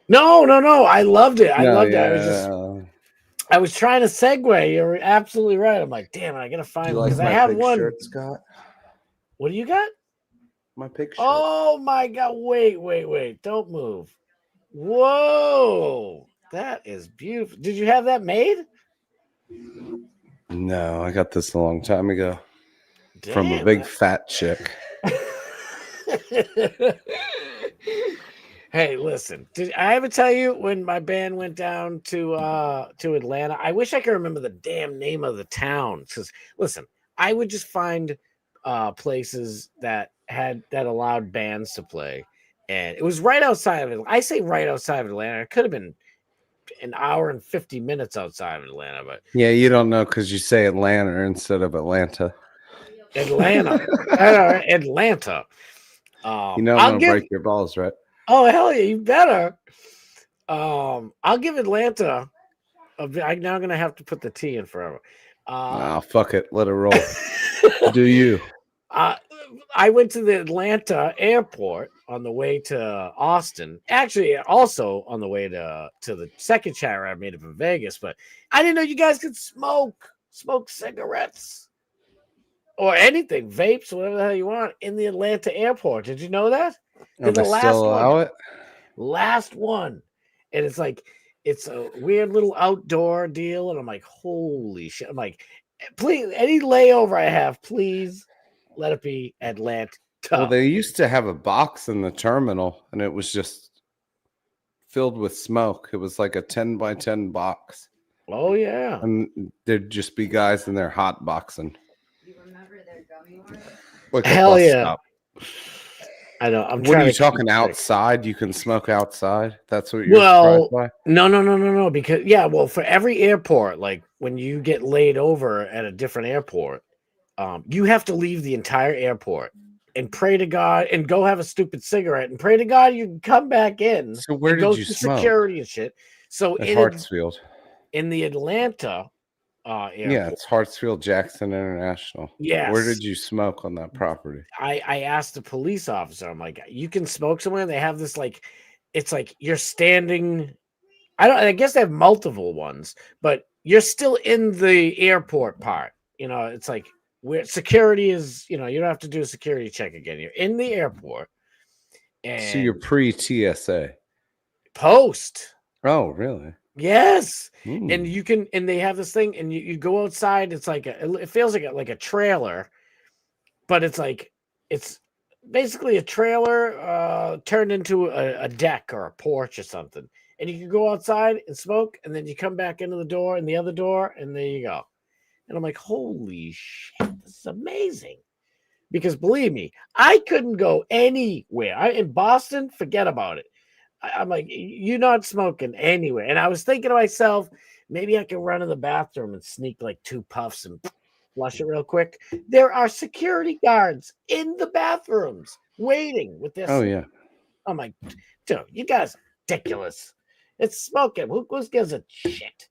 No. I loved it. I was trying to segue. You're absolutely right. I'm like, damn it, I gotta find one because I have one.
Shirt, Scott?
What do you got?
My picture.
Oh my god! Wait! Don't move. Whoa, that is beautiful. Did you have that made?
No, I got this a long time ago.
Damn.
From a big fat chick.
Hey, listen. Did I ever tell you when my band went down to Atlanta? I wish I could remember the damn name of the town. Because listen, I would just find places that allowed bands to play, and it was right outside of it. I say right outside of Atlanta. It could have been an hour and 50 minutes outside of Atlanta, but
yeah, you don't know because you say Atlanta instead of Atlanta.
Atlanta. Atlanta.
You know I'm gonna break your balls, right?
Oh hell yeah, you better. I'll give Atlanta I'm now gonna have to put the T in forever.
Fuck it, let it roll. Do you?
I went to the Atlanta airport on the way to Austin. Actually, also on the way to the second chat I made up in Vegas, but I didn't know you guys could smoke cigarettes or anything, vapes, whatever the hell you want, in the Atlanta airport. Did you know that?
They still allow it?
Last one. And it's like, it's a weird little outdoor deal. And I'm like, holy shit. I'm like, please, any layover I have, please let it be Atlanta.
Well, they used to have a box in the terminal and it was just filled with smoke. It was like a 10 by 10 box.
Oh, yeah.
And there'd just be guys in there hot boxing.
You remember their gummy worms?
Like
hell yeah.
Stop.
I know. I'm
what
trying
are you
to
talking outside? You can smoke outside? That's what you're surprised by?
No. Because, for every airport, like when you get laid over at a different airport, you have to leave the entire airport and pray to God and go have a stupid cigarette and pray to God you can come back in.
So where did you smoke?
Security and shit. So
at Hartsfield.
In the Atlanta airport.
Yeah, it's Hartsfield Jackson International.
Yes.
Where did you smoke on that property?
I asked the police officer, I'm like, you can smoke somewhere? They have this it's like you're standing. I guess they have multiple ones, but you're still in the airport part. It's like where security is, you don't have to do a security check again. You're in the airport. And
so you're pre-TSA.
Post.
Oh, really?
Yes. And you can, and they have this thing, and you go outside. It's like it feels like a trailer, but it's like it's basically a trailer turned into a deck or a porch or something. And you can go outside and smoke, and then you come back into the door and the other door, and there you go. And I'm like, holy shit, this is amazing. Because believe me, I couldn't go anywhere. In Boston, forget about it. I'm like, you're not smoking anywhere. And I was thinking to myself, maybe I could run in the bathroom and sneak like 2 puffs and flush it real quick. There are security guards in the bathrooms waiting with this.
Oh yeah.
I'm like, dude, you guys are ridiculous. It's smoking. Who gives a shit?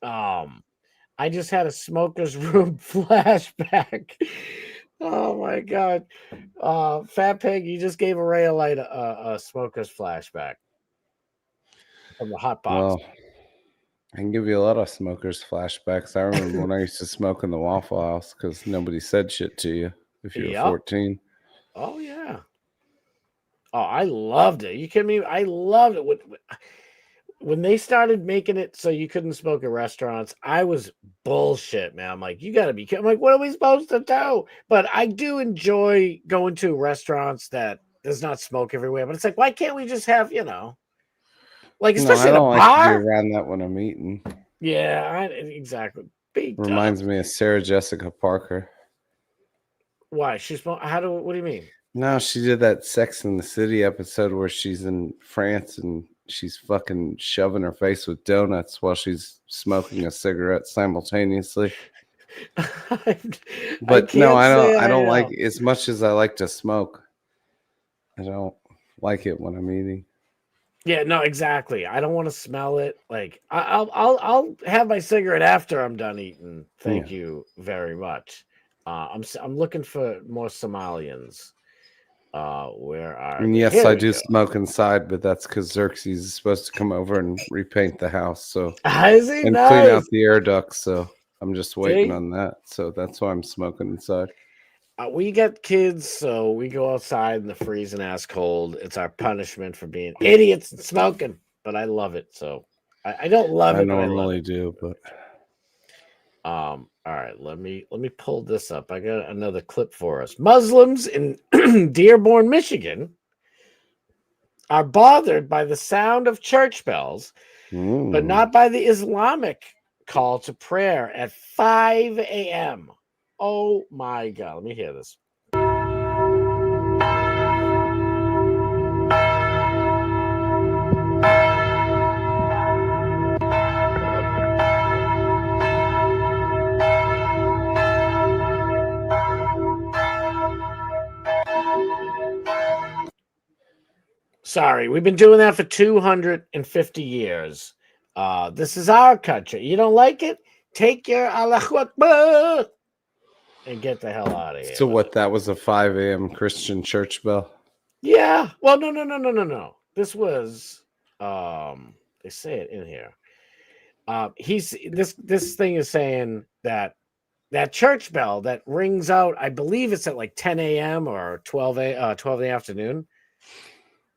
I just had a smoker's room flashback. Oh my god. Fat Pig, you just gave Ray Light a smoker's flashback from the hot box.
Well, I can give you a lot of smokers flashbacks. I remember when I used to smoke in the Waffle House because nobody said shit to you if you were 14.
Oh yeah. Oh, I loved it. You kidding me? I loved it. When they started making it so you couldn't smoke at restaurants, I was bullshit, man. I'm like, you got to be kidding. I'm like, what are we supposed to do? But I do enjoy going to restaurants that does not smoke everywhere. But it's like, why can't we just have, like, especially
I don't
in a
like to
bar?
be around that when I'm eating.
Yeah, exactly.
Reminds me of Sarah Jessica Parker.
Why? She smoked? What do you mean?
No, she did that Sex in the City episode where she's in France and she's fucking shoving her face with donuts while she's smoking a cigarette simultaneously. But no, I don't like, as much as I like to smoke, I don't like it when I'm eating.
Yeah, no, exactly. I don't want to smell it. Like I'll have my cigarette after I'm done eating. Thank you very much. I'm looking for more Somalians. Where are
And
they?
yes,
Here
I
we
do
go.
smoke inside, but that's because Xerxes is supposed to come over and repaint the house, so
Is he?
and
Nice.
clean out the air ducts. So I'm just waiting
See?
on that. So that's why I'm smoking inside.
We get kids, so we go outside in the freezing ass cold. It's our punishment for being idiots and smoking. But I love it. So I don't love
I
it, but I love
normally
it.
do, but
all right, let me pull this up. I got another clip for us. Muslims in Dearborn, Michigan are bothered by the sound of church bells, but not by the Islamic call to prayer at 5 a.m. Oh my god, let me hear this. Sorry, we've been doing that for 250 years. This is our country. You don't like it? Take your Allahu Akbar and get the hell out of here.
So what? That was a 5 a.m. Christian church bell.
Yeah. Well, no. This was they say it in here. This thing is saying that church bell that rings out, I believe it's at like 10 a.m. or 12 in the afternoon.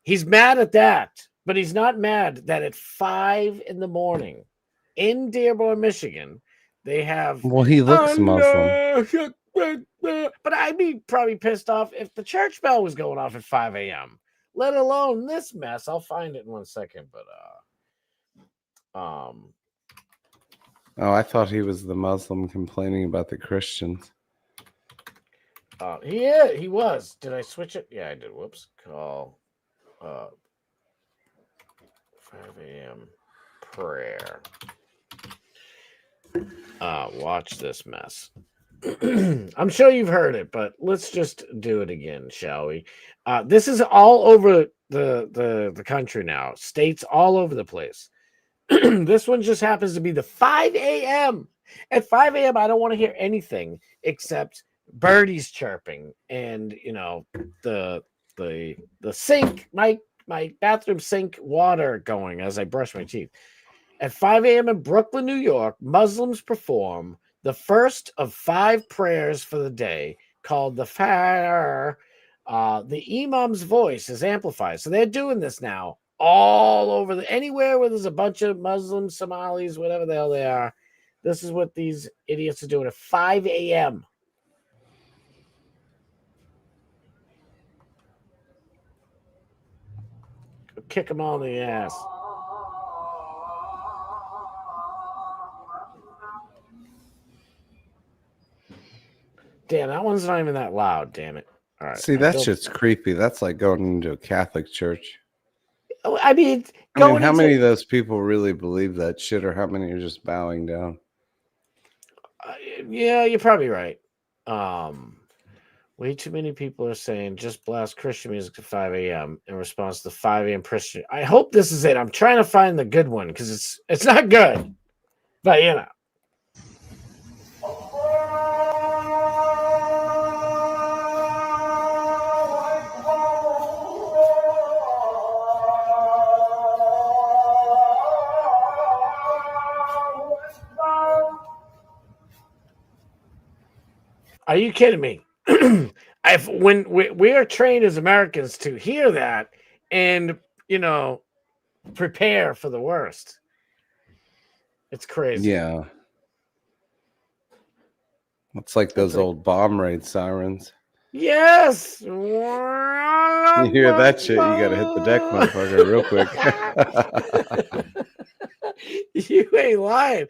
He's mad at that, but he's not mad that at 5 in the morning in Dearborn, Michigan, they have.
Well, he looks Muslim.
But I'd be probably pissed off if the church bell was going off at 5 a.m., let alone this mess. I'll find it in 1 second, but
Oh, I thought he was the Muslim complaining about the Christians.
he was. Did I switch it? Yeah, I did. Whoops. Call 5 a.m. prayer. Watch this mess. I'm sure you've heard it, but let's just do it again, shall we? This is all over the country now. States all over the place. This one just happens to be the 5 a.m. At 5 a.m., I don't want to hear anything except birdies chirping and the sink, my bathroom sink water going as I brush my teeth. At 5 a.m. in Brooklyn, New York, Muslims perform the first of 5 prayers for the day called the Fajr. The imam's voice is amplified. So they're doing this now all over anywhere where there's a bunch of Muslims, Somalis, whatever the hell they are. This is what these idiots are doing at 5 a.m. kick them all in the ass. Damn, that one's not even that loud. Damn it! All right.
See, that shit's creepy. That's like going into a Catholic church.
I mean,
how many of those people really believe that shit, or how many are just bowing down?
Yeah, you're probably right. Way too many people are saying just blast Christian music at 5 a.m. in response to 5 a.m. Christian. I hope this is it. I'm trying to find the good one because it's not good, but you know. Are you kidding me? When we are trained as Americans to hear that and, you know, prepare for the worst. It's crazy.
Yeah. It's like those old bomb raid sirens.
Yes.
You hear that shit, you gotta hit the deck, motherfucker, real quick.
You ain't lying.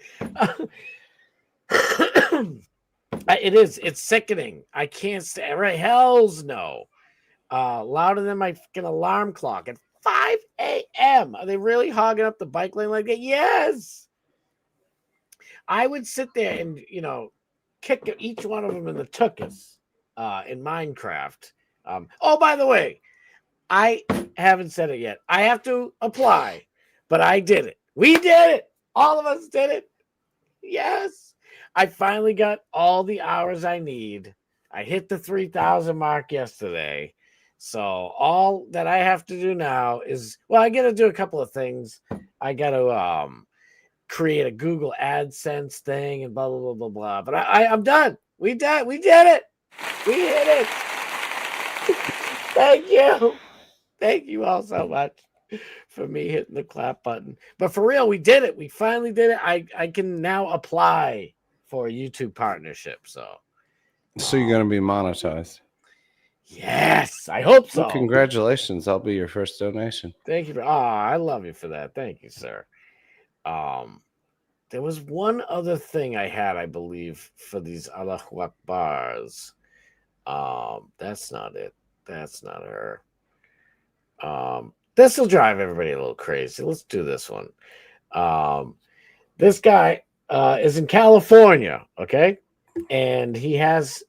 It is. It's sickening. I can't stay. Right? Hell's no. Louder than my fucking alarm clock at 5 a.m. Are they really hogging up the bike lane like that? Yes. I would sit there and, you know, kick each one of them in the tuchus in Minecraft. Oh, by the way, I haven't said it yet. I have to apply, but I did it. We did it. All of us did it. Yes. I finally got all the hours I need. I hit the 3,000 mark yesterday. So all that I have to do now is, well, I got to do a couple of things. I got to create a Google AdSense thing and blah, blah, blah, blah, blah. But I'm done. We did it. We hit it. Thank you. Thank you all so much for me hitting the clap button. But for real, we did it. We finally did it. I can now apply for a YouTube partnership. So
you're going to be monetized.
Yes, I hope so.
Well, congratulations. I'll be your first donation.
Thank you. I love you for that. Thank you, sir. There was one other thing I had, I believe, for these Allahu Akbars. That's not it. That's not her. This will drive everybody a little crazy. Let's do this one. This guy is in California, okay? And he has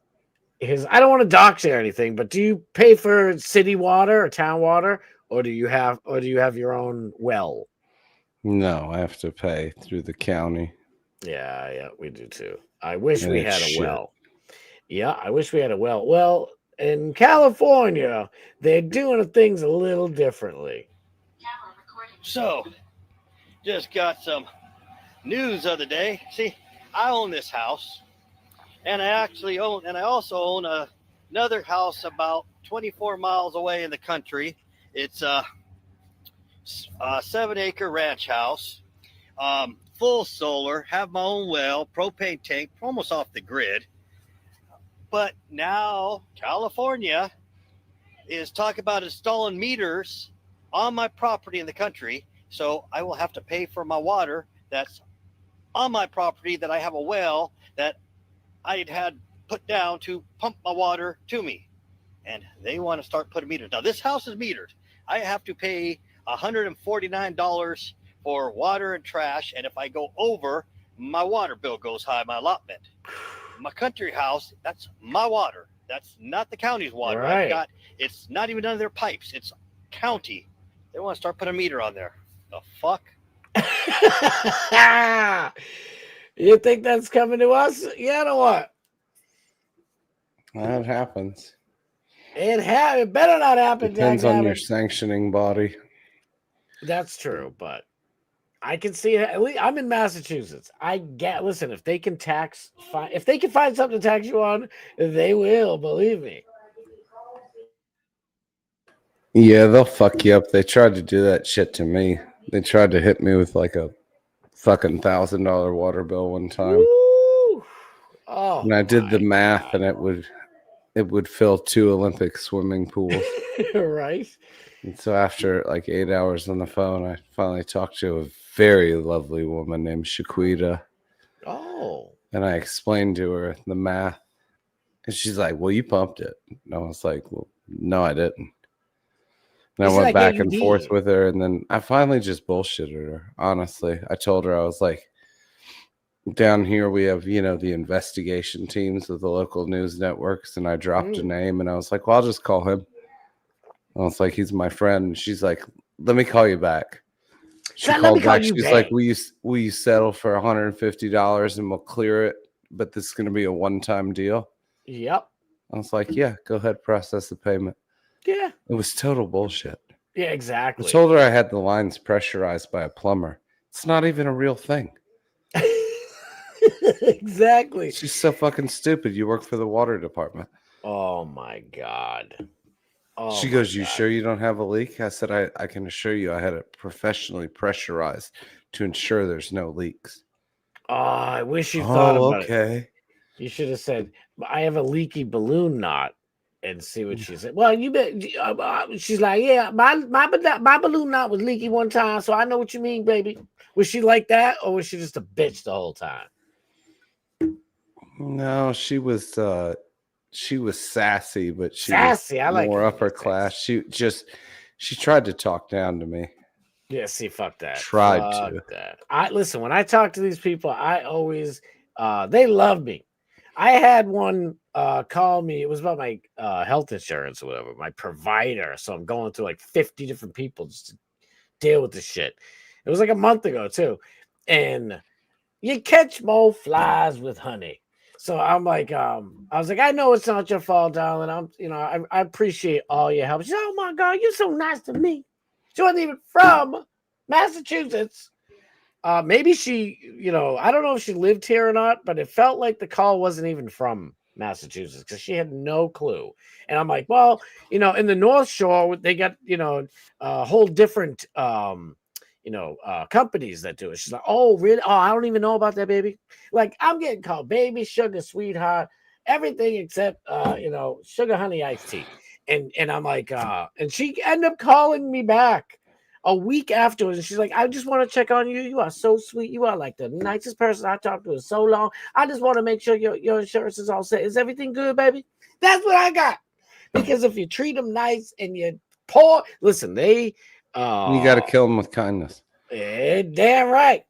his, I don't want to dox or anything, but do you pay for city water or town water, or do you have your own well?
No, I have to pay through the county.
Yeah, we do too. I wish we had a well. Yeah, I wish we had a well. Well, in California, they're doing things a little differently.
So, just got some news of the day. See, I own this house, and I also own another house about 24 miles away in the country. It's a 7-acre ranch house, full solar, have my own well, propane tank, almost off the grid. But now California is talking about installing meters on my property in the country, so I will have to pay for my water that's on my property, that I have a well that I had put down to pump my water to me. And they want to start putting meters. Now, this house is metered. I have to pay $149 for water and trash, and if I go over, my water bill goes high, my allotment. My country house, that's my water. That's not the county's water.
Right.
It's not even under their pipes. It's county. They want to start putting a meter on there. The fuck?
You think that's coming to us? Yeah, or what?
That happens.
It better not happen.
Depends on your sanctioning body.
That's true, but I can see it. At least I'm in Massachusetts. Listen, if they can find something to tax you on, they will, believe me.
Yeah, they'll fuck you up. They tried to do that shit to me. They tried to hit me with like a fucking $1,000 water bill one time.
Oh,
and I did the math, and it would it would fill 2 Olympic swimming pools.
Right.
And so after like 8 hours on the phone, I finally talked to a very lovely woman named Shaquita.
Oh.
And I explained to her the math. And she's like, well, you pumped it. And I was like, well, no, I didn't. And I went back and forth with her. And then I finally just bullshitted her. Honestly, I told her, I was like, down here we have, the investigation teams of the local news networks. And I dropped a name and I was like, well, I'll just call him. I was like, he's my friend. And she's like, let me call you back. She called back. She's like, will you settle for $150 and we'll clear it? But this is going to be a one-time deal.
Yep.
I was like, yeah, go ahead, process the payment.
Yeah.
It was total bullshit.
Yeah, exactly.
I told her I had the lines pressurized by a plumber. It's not even a real thing.
Exactly.
She's so fucking stupid. You work for the water department.
Oh my God. Oh,
she goes, you sure you don't have a leak? I said, I can assure you I had it professionally pressurized to ensure there's no leaks.
Oh, I wish you thought about it.
Okay.
You should have said, I have a leaky balloon knot, and see what she said. Well, you bet. She's like, yeah, my balloon knot was leaky one time, so I know what you mean, baby. Was she like that, or was she just a bitch the whole time?
No, she was sassy, but she
sassy.
Was
I like
more upper class. She tried to talk down to me.
Yeah, see, fuck that.
Tried to.
That. Listen, when I talk to these people, I always they love me. I had one call me. It was about my health insurance or whatever, my provider. So I'm going through like 50 different people just to deal with this shit. It was like a month ago too, and you catch more flies with honey. So I'm like, I was like, I know it's not your fault, darling. I appreciate all your help. She's, oh my God, you're so nice to me. She wasn't even from Massachusetts. Maybe she, I don't know if she lived here or not, but it felt like the call wasn't even from Massachusetts because she had no clue. And I'm like, well, in the North Shore, they got, a whole different, companies that do it. She's like, oh, really? Oh, I don't even know about that, baby. Like, I'm getting called baby, sugar, sweetheart, everything except, sugar, honey, iced tea. And I'm like, and she ended up calling me back a week afterwards, and she's like, I just want to check on you. You are so sweet. You are like the nicest person I talked to in so long. I just want to make sure your insurance is all set. Is everything good, baby? That's what I got. Because if you treat them nice and you poor, listen, they
you got to kill them with kindness.
Damn right.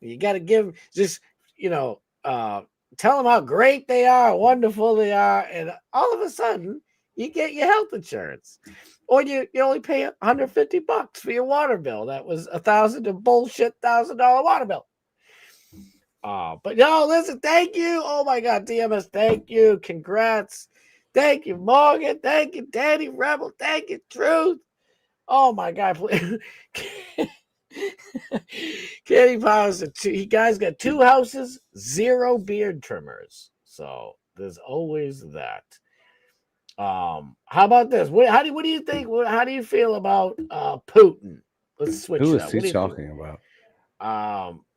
You got to give just, tell them how great they are, wonderful they are, and all of a sudden you get your health insurance. Or you only pay $150 for your water bill. That was $1,000 water bill. But listen, thank you. Oh my God, DMS, thank you. Congrats. Thank you, Morgan. Thank you, Danny Rebel. Thank you, Truth. Oh my God, please. Kenny Powers, you guys got 2 houses, 0 beard trimmers. So there's always that. How about this? What do you think? How do you feel about Putin? Let's switch.
Who is he talking
about?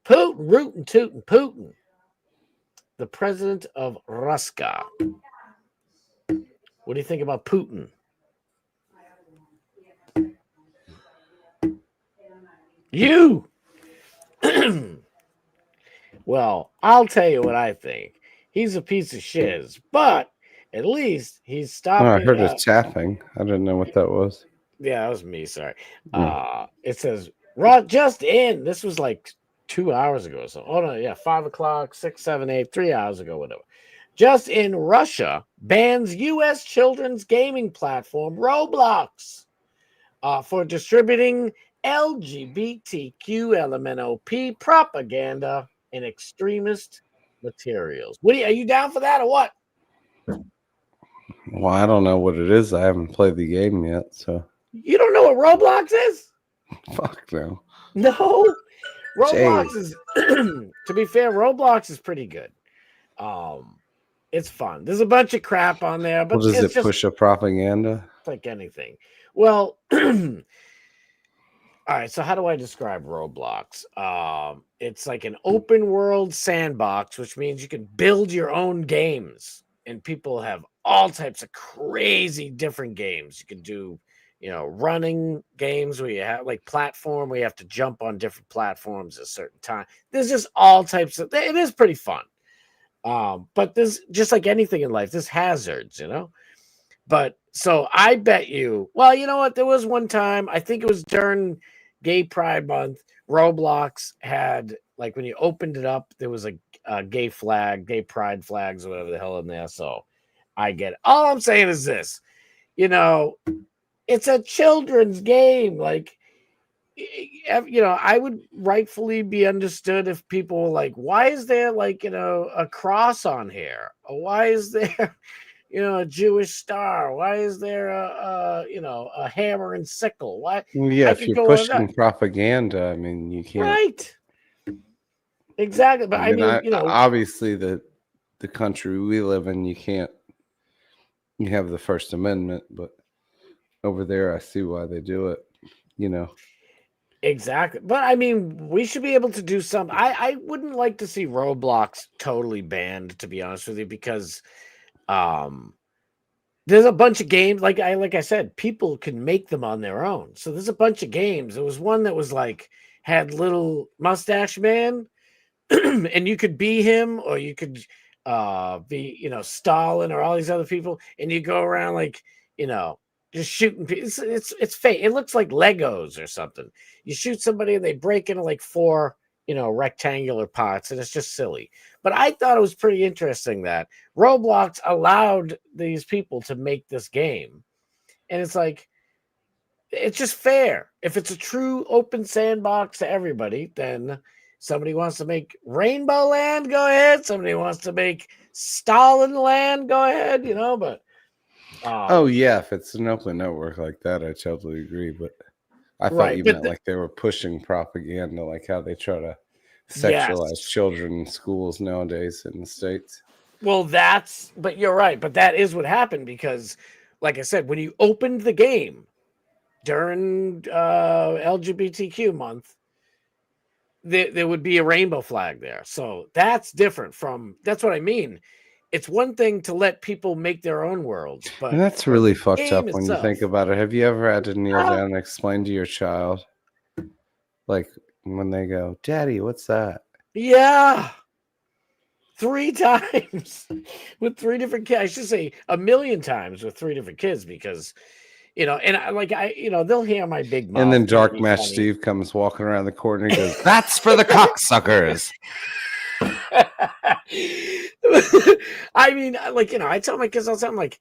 Putin, rootin' tootin' Putin, the president of Russia. What do you think about Putin? You. Well, I'll tell you what I think. He's a piece of shiz, but at least he's stopping.
I heard a tapping. I didn't know what that was.
Yeah, that was me. Sorry. It says just in. This was like 2 hours ago. So, 5 o'clock, 6, 7, 8, 3 hours ago, whatever. Just in, Russia bans U.S. children's gaming platform Roblox for distributing LGBTQ LMNOP propaganda and extremist materials. Are you down for that or what?
Well, I don't know what it is. I haven't played the game yet, so.
You don't know what Roblox is?
Fuck no.
No. Roblox is, to be fair, Roblox is pretty good. It's fun. There's a bunch of crap on there, but
does it push a propaganda?
Like anything. Well, all right. So how do I describe Roblox? It's like an open world sandbox, which means you can build your own games. and people have all types of crazy different games. You can do, running games where you have like platform where you have to jump on different platforms at a certain time. There's just all types of. It is pretty fun. But there's just like anything in life, there's hazards, But so I bet you. Well, you know what? There was one time. I think it was during Gay Pride Month. Roblox had like when you opened it up, there was a gay flag, gay pride flags, or whatever the hell in there. So I get it. All I'm saying is this, it's a children's game. Like, I would rightfully be understood if people were like, why is there like, a cross on here? Or why is there, a Jewish star? Why is there a hammer and sickle? Why?
Yeah,
I
if
could
you're
go on that.
pushing propaganda, I mean, you can't.
Right. Exactly. But I mean,
obviously the country we live in, you can't. You have the First Amendment, but over there, I see why they do it.
Exactly. But I mean, we should be able to do some. I wouldn't like to see Roblox totally banned, to be honest with you, because there's a bunch of games. Like I said, people can make them on their own. So there's a bunch of games. There was one that was like had little mustache man, and you could be him, or you could be Stalin or all these other people, and you go around like just shooting people. It's fake. It looks like Legos or something. You shoot somebody and they break into like 4 rectangular parts, and it's just silly. But I thought it was pretty interesting that Roblox allowed these people to make this game, and it's like it's just fair. If it's a true open sandbox to everybody, then somebody wants to make Rainbow Land, go ahead. Somebody wants to make Stalin Land, go ahead. But
oh yeah, if it's an open network like that, I totally agree. But I thought you meant like they were pushing propaganda, like how they try to sexualize children in schools nowadays in the States.
Well, but you're right. But that is what happened because, like I said, when you opened the game during LGBTQ month, there would be a rainbow flag there. So that's different from, that's what I mean. It's one thing to let people make their own worlds, but
and that's really fucked up when you think about it. Have you ever had to kneel down and explain to your child, like when they go, "Daddy, what's that?"
Yeah, 3 times with 3 different kids. I should say 1,000,000 times with 3 different kids because, and they'll hear my big mouth.
And then Dark Match Steve comes walking around the corner and goes, "That's for the cocksuckers."
I mean, I tell my kids all the time, like,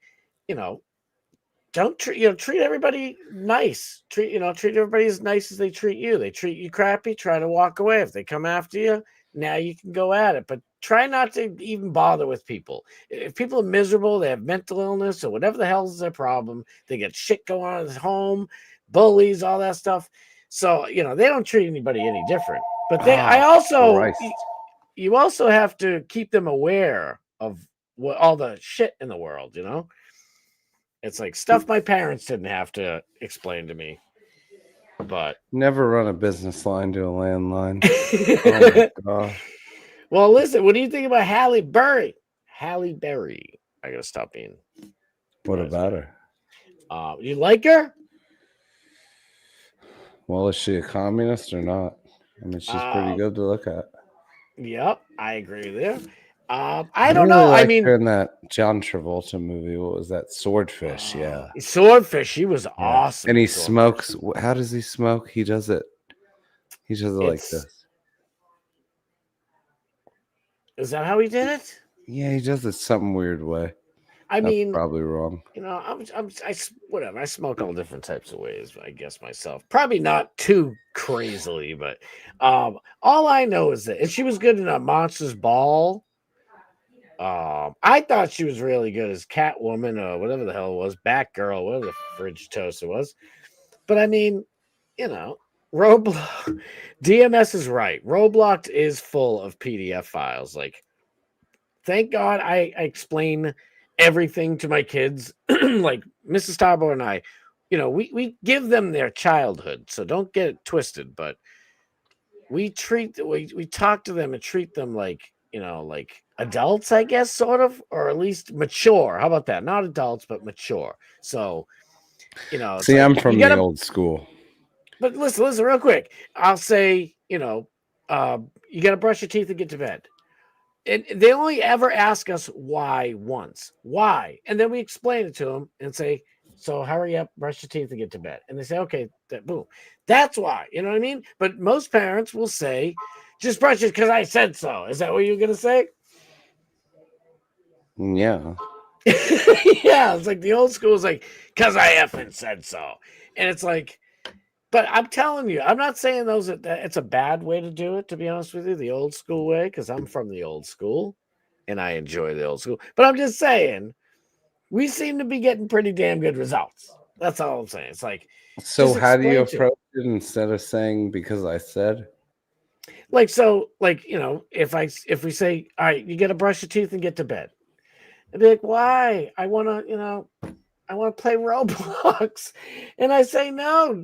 don't treat everybody nice. Treat everybody as nice as they treat you. They treat you crappy, try to walk away. If they come after you, now you can go at it. But try not to even bother with people. If people are miserable, they have mental illness or whatever the hell is their problem, they get shit going on at home, bullies, all that stuff. So, they don't treat anybody any different. But you also have to keep them aware of all the shit in the world, It's like stuff my parents didn't have to explain to me. But
never run a business line to a landline. Oh my God.
Well, listen, what do you think about Halle Berry? Halle Berry. I gotta stop being.
What about her?
You like her?
Well, is she a communist or not? I mean, she's pretty good to look at.
Yep, I agree there. I don't know.
I
mean,
in that John Travolta movie, what was that? Swordfish. Yeah,
Swordfish. He was awesome.
And he smokes. How does he smoke? He does it. He does it like this.
Is that how he did it?
Yeah, he does it some weird way.
I mean,
probably wrong.
Whatever. I smoke all different types of ways, I guess myself. Probably not too crazily, but all I know is that she was good in a Monsters Ball. I thought she was really good as Catwoman or whatever the hell it was, Batgirl, whatever the fridge toaster was. But I mean, Roblox, DMS is right. Roblox is full of PDF files. Like, thank God I explain everything to my kids. Like Mrs. Starboard and I, we give them their childhood, so don't get it twisted. But we talk to them and treat them like like adults, I guess, sort of, or at least mature. How about that? Not adults, but mature. So, it's
See,
like,
I'm from the old school.
But listen, real quick. I'll say, you got to brush your teeth and get to bed. And they only ever ask us why once. Why? And then we explain it to them and say, so hurry up, brush your teeth and get to bed. And they say, okay, boom. That's why. You know what I mean? But most parents will say, just brush it because I said so. Is that what you're going to say?
Yeah.
Yeah, it's like the old school is like, because I effing said so. And it's like, but I'm telling you, I'm not saying that it's a bad way to do it, to be honest with you, the old school way, because I'm from the old school and I enjoy the old school. But I'm just saying, we seem to be getting pretty damn good results. That's all I'm saying. It's like,
so how do you approach it instead of saying because I said?
Like, so, like, if we say, all right, you got to brush your teeth and get to bed. I'd be like, why? I want to play Roblox. And I say, no,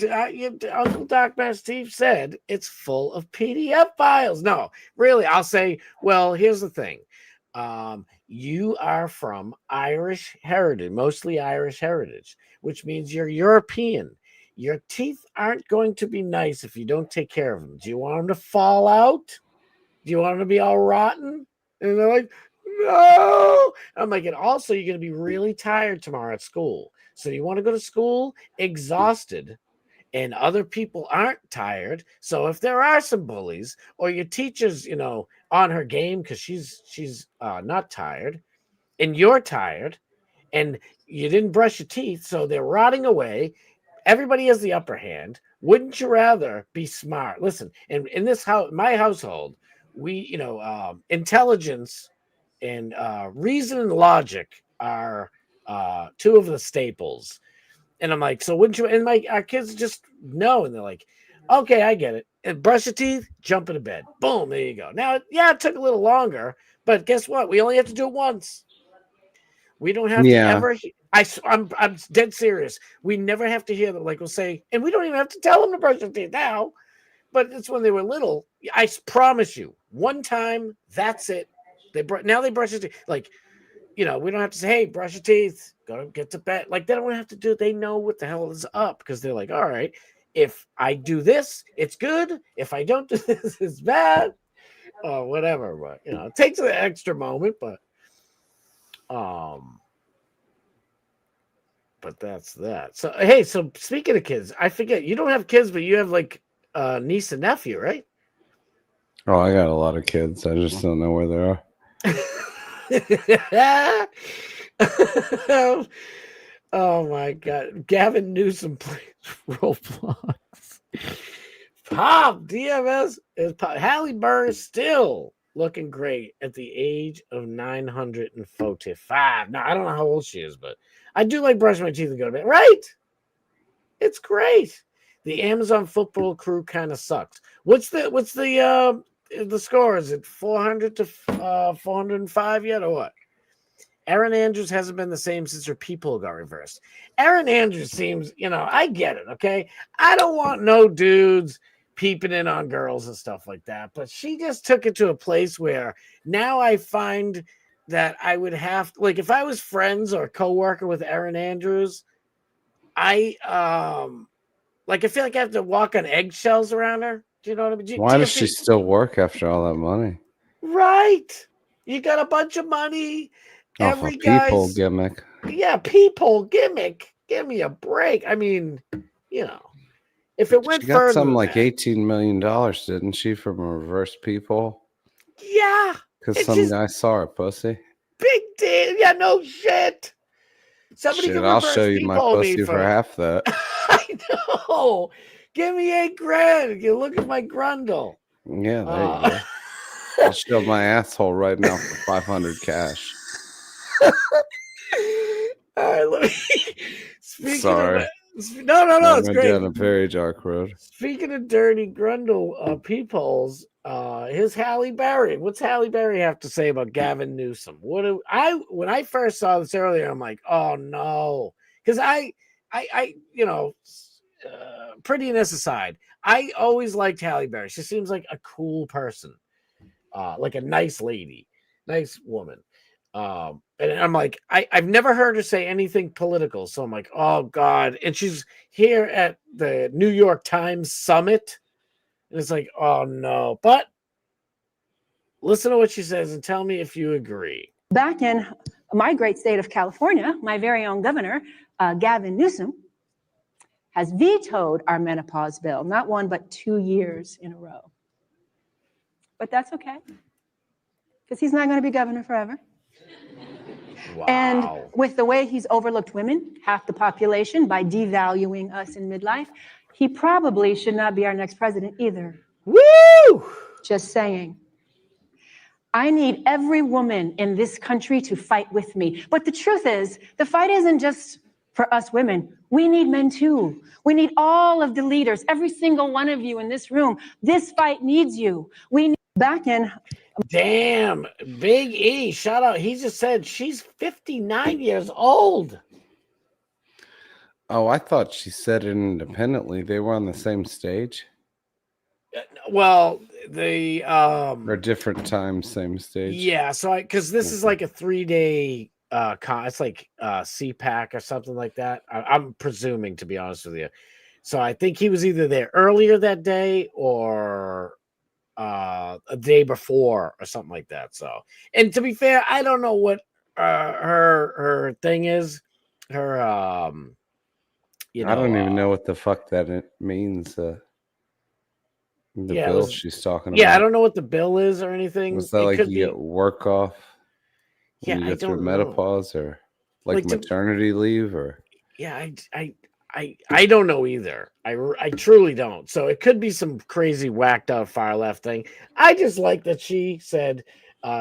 Uncle Doc Matt Steve said it's full of PDF files. No, really, I'll say, well, here's the thing. You are from Irish heritage, mostly Irish heritage, which means you're European. Your teeth aren't going to be nice if you don't take care of them. Do you want them to fall out? Do you want them to be all rotten? And they're like, no. I'm like, and also you're going to be really tired tomorrow at school. So you want to go to school exhausted and other people aren't tired. So if there are some bullies or your teacher's, on her game because she's not tired and you're tired and you didn't brush your teeth, so they're rotting away. Everybody has the upper hand. Wouldn't you rather be smart? Listen, in this house, my household, we, intelligence and reason and logic are two of the staples. And I'm like, so wouldn't you? And our kids just know, and they're like, okay, I get it. And brush your teeth, jump into bed. Boom, there you go. Now, yeah, it took a little longer, but guess what? We only have to do it once. We don't have to ever. I'm dead serious. We never have to hear them. Like we'll say, and we don't even have to tell them to brush their teeth now. But it's when they were little. I promise you, one time, that's it. Now they brush their teeth. Like, we don't have to say, hey, brush your teeth, go get to bed. Like, they don't have to do it. They know what the hell is up because they're like, all right, if I do this, it's good. If I don't do this, it's bad. Or whatever. But, it takes an extra moment, but that's that. So, hey, so speaking of kids, I forget, you don't have kids, but you have like niece and nephew, right?
Oh, I got a lot of kids. I just don't know where they are.
Oh my God. Gavin Newsom plays Roblox. Pop DMS is Halle Berry still looking great at the age of 945. Now, I don't know how old she is, but I do like brushing my teeth and go to bed. Right? It's great. The Amazon football crew kind of sucks. What's the score? Is it 400 to 405 yet or what? Erin Andrews hasn't been the same since her peephole got reversed. Erin Andrews seems, I get it, okay? I don't want no dudes peeping in on girls and stuff like that, but she just took it to a place where now I find that I would have, like, if I was friends or co-worker with Erin Andrews, I feel like I have to walk on eggshells around her. Do you know what I mean?
Why does she still work after all that money?
Right. You got a bunch of money.
Off a peephole gimmick.
Yeah, peephole gimmick. Give me a break. I mean, if it went
she got
further,
something like $18 million, didn't she, from a reverse peephole?
Yeah,
because some guy saw her pussy.
Big deal. Yeah, no shit. Somebody
Shit,
can
I'll
reverse
show you my
peephole me
pussy for half that.
I know. Give me $8,000. You look at my grundle.
Yeah, there you go. I'll show my asshole right now for 500 cash.
All right, let me.
Sorry.
No, it's great.
Down a very dark road.
Speaking of dirty grundle peepholes, here's Halle Berry. What's Halle Berry have to say about Gavin Newsom? When I first saw this earlier, I'm like, oh no, because prettiness aside, I always liked Halle Berry. She seems like a cool person. like a nice lady, nice woman. And I'm like, I've never heard her say anything political. So I'm like, oh God. And she's here at the New York Times summit. And it's like, oh no. But listen to what she says and tell me if you agree.
Back in my great state of California, my very own governor, Gavin Newsom, has vetoed our menopause bill, not 1, but 2 years in a row. But that's okay, because he's not going to be governor forever.
Wow.
And with the way he's overlooked women, half the population, by devaluing us in midlife, he probably should not be our next president either.
Woo!
Just saying. I need every woman in this country to fight with me. But the truth is, the fight isn't just for us women. We need men too. We need all of the leaders, every single one of you in this room. This fight needs you. We need back in.
Damn, Big E, shout out. He just said she's 59 years old.
Oh, I thought she said it independently. They were on the same stage.
Well, they
or different times, same stage.
Yeah, so because this is like a 3-day it's like CPAC or something like that. I'm presuming, to be honest with you. So I think he was either there earlier that day or a day before or something like that. So, and to be fair, I don't know what her thing is. Her
I don't even know what the fuck that it means. The bill she's talking about.
Yeah, I don't know what the bill is or anything.
Was that like you get work off when you
I
go through
don't
menopause or like maternity leave or?
Yeah, I don't know either. I truly don't. So it could be some crazy whacked out far left thing. I just like that she said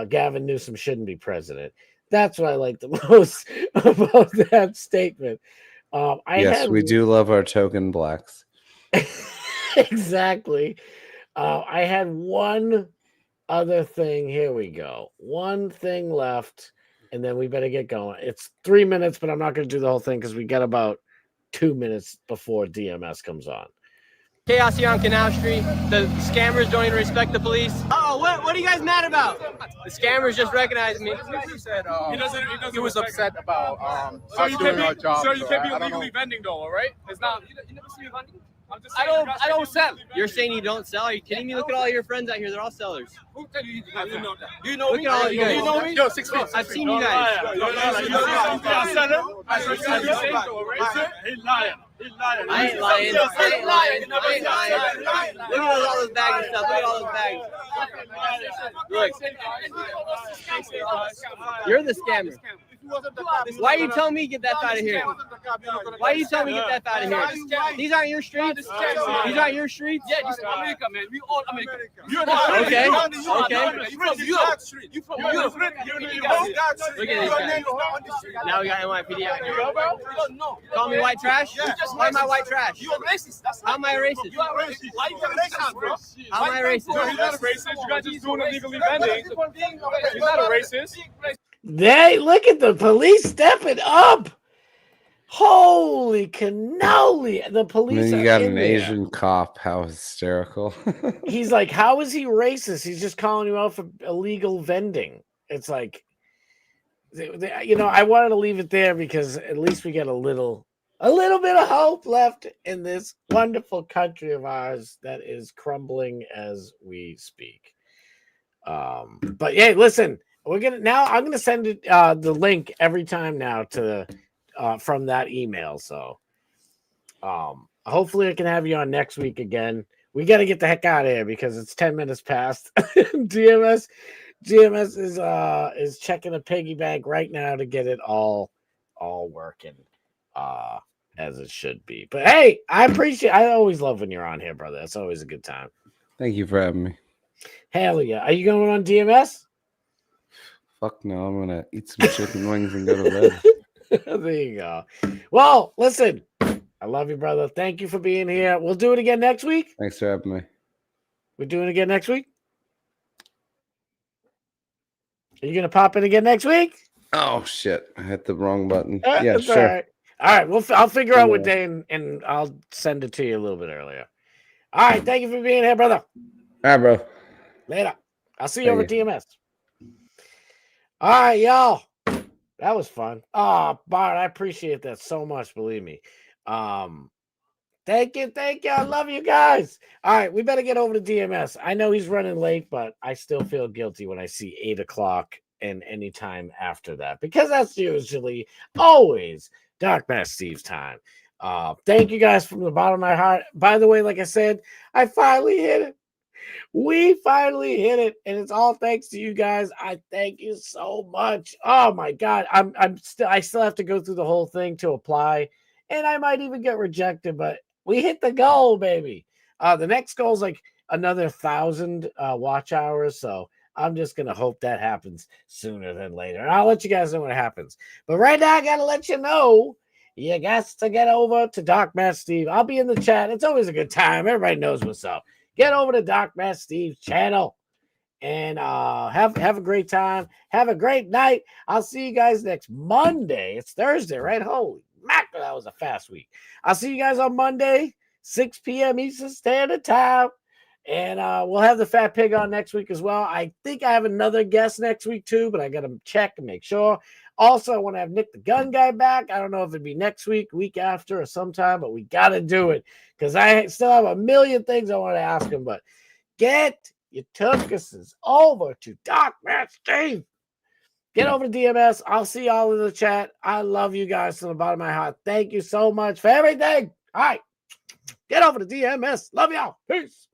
Gavin Newsom shouldn't be president. That's what I like the most about that statement.
Yes, we do love our token blacks.
Exactly. I had one other thing. Here we go. One thing left, and then we better get going. It's 3 minutes, but I'm not going to do the whole thing because we got about 2 minutes before DMS comes on.
Chaos here on Canal Street. The scammers don't even respect the police. Oh, what are you guys mad about? The scammers just recognized me.
He said he was upset about us doing our job.
So you can't be illegally vending though, all right? It's not. You never see me vending.
I don't sell. You're saying you don't sell? Are you kidding me? Look at all your friends out here. They're all sellers.
Who tell you I don't know that?
You know me? Look at all you guys.
You know me? Yo, 6 feet.
I've seen you guys.
He's lying.
I ain't lying. Look at all those bags and stuff. Look at all those bags. Look. You're the scammer. Why are you telling me to get that out of here? Why are you telling me to get that out of here? These aren't your streets? These aren't your streets?
Yeah, this is America, man. We all America.
Okay.
You from Europe. You from Europe.
Look at this guy. Now we got NYPD out here. Call me white trash? Why am I white trash?
You're racist.
How am I racist?
You are racist. Why you racist, bro?
How am I racist?
You're not racist. You guys just doing illegally vending. You're not a racist.
They look at the police stepping up. Holy cannoli. The police.
And then you got an Asian cop. How hysterical.
He's like, how is he racist? He's just calling you out for illegal vending. It's like, I wanted to leave it there because at least we get a little bit of hope left in this wonderful country of ours that is crumbling as we speak. But yeah, listen, I'm gonna send it the link every time now to from that email. So hopefully I can have you on next week again. We got to get the heck out of here because it's 10 minutes past. GMS is checking a piggy bank right now to get it all working as it should be. But hey, I always love when you're on here, brother. It's always a good time.
Thank you for having me.
Hell yeah. Are you going on DMS?
Fuck no, I'm gonna eat some chicken wings and go to bed.
There you go. Well, listen, I love you, brother. Thank you for being here. We'll do it again next week.
Thanks for having me.
We're doing it again next week. Are you gonna pop in again next week?
Oh shit! I hit the wrong button.
Yeah,
sure.
All right. All right. Well, I'll figure out what day and I'll send it to you a little bit earlier. All right. Thank you for being here, brother.
All right, bro.
Later. I'll see you over at DMS. All right, y'all. That was fun. Oh, Bart, I appreciate that so much. Believe me. Thank you. I love you guys. All right, we better get over to DMS. I know he's running late, but I still feel guilty when I see 8 o'clock and any time after that, because that's usually always Dark Master Steve's time. Thank you guys from the bottom of my heart. By the way, like I said, I finally hit it. We finally hit it, and it's all thanks to you guys. I thank you so much. Oh my God, I still have to go through the whole thing to apply, and I might even get rejected, but we hit the goal, baby. The next goal is like another 1,000 watch hours, so I'm just gonna hope that happens sooner than later, and I'll let you guys know when it happens. But right now, I gotta let you know. You got to get over to Doc Matt Steve. I'll be in the chat. It's always a good time. Everybody knows what's up. Get over to Doc Matt Steve's channel and have a great time. Have a great night. I'll see you guys next Monday. It's Thursday, right? Holy mackerel, that was a fast week. I'll see you guys on Monday, 6 p.m. Eastern Standard Time. And we'll have the Fat Pig on next week as well. I think I have another guest next week too, but I got to check and make sure. Also, I want to have Nick the Gun Guy back. I don't know if it'd be next week, week after, or sometime, but we got to do it because I still have a million things I want to ask him. But get your turkuses over to Doc Matt Steve. Get over to DMS. I'll see y'all in the chat. I love you guys from the bottom of my heart. Thank you so much for everything. All right. Get over to DMS. Love y'all. Peace.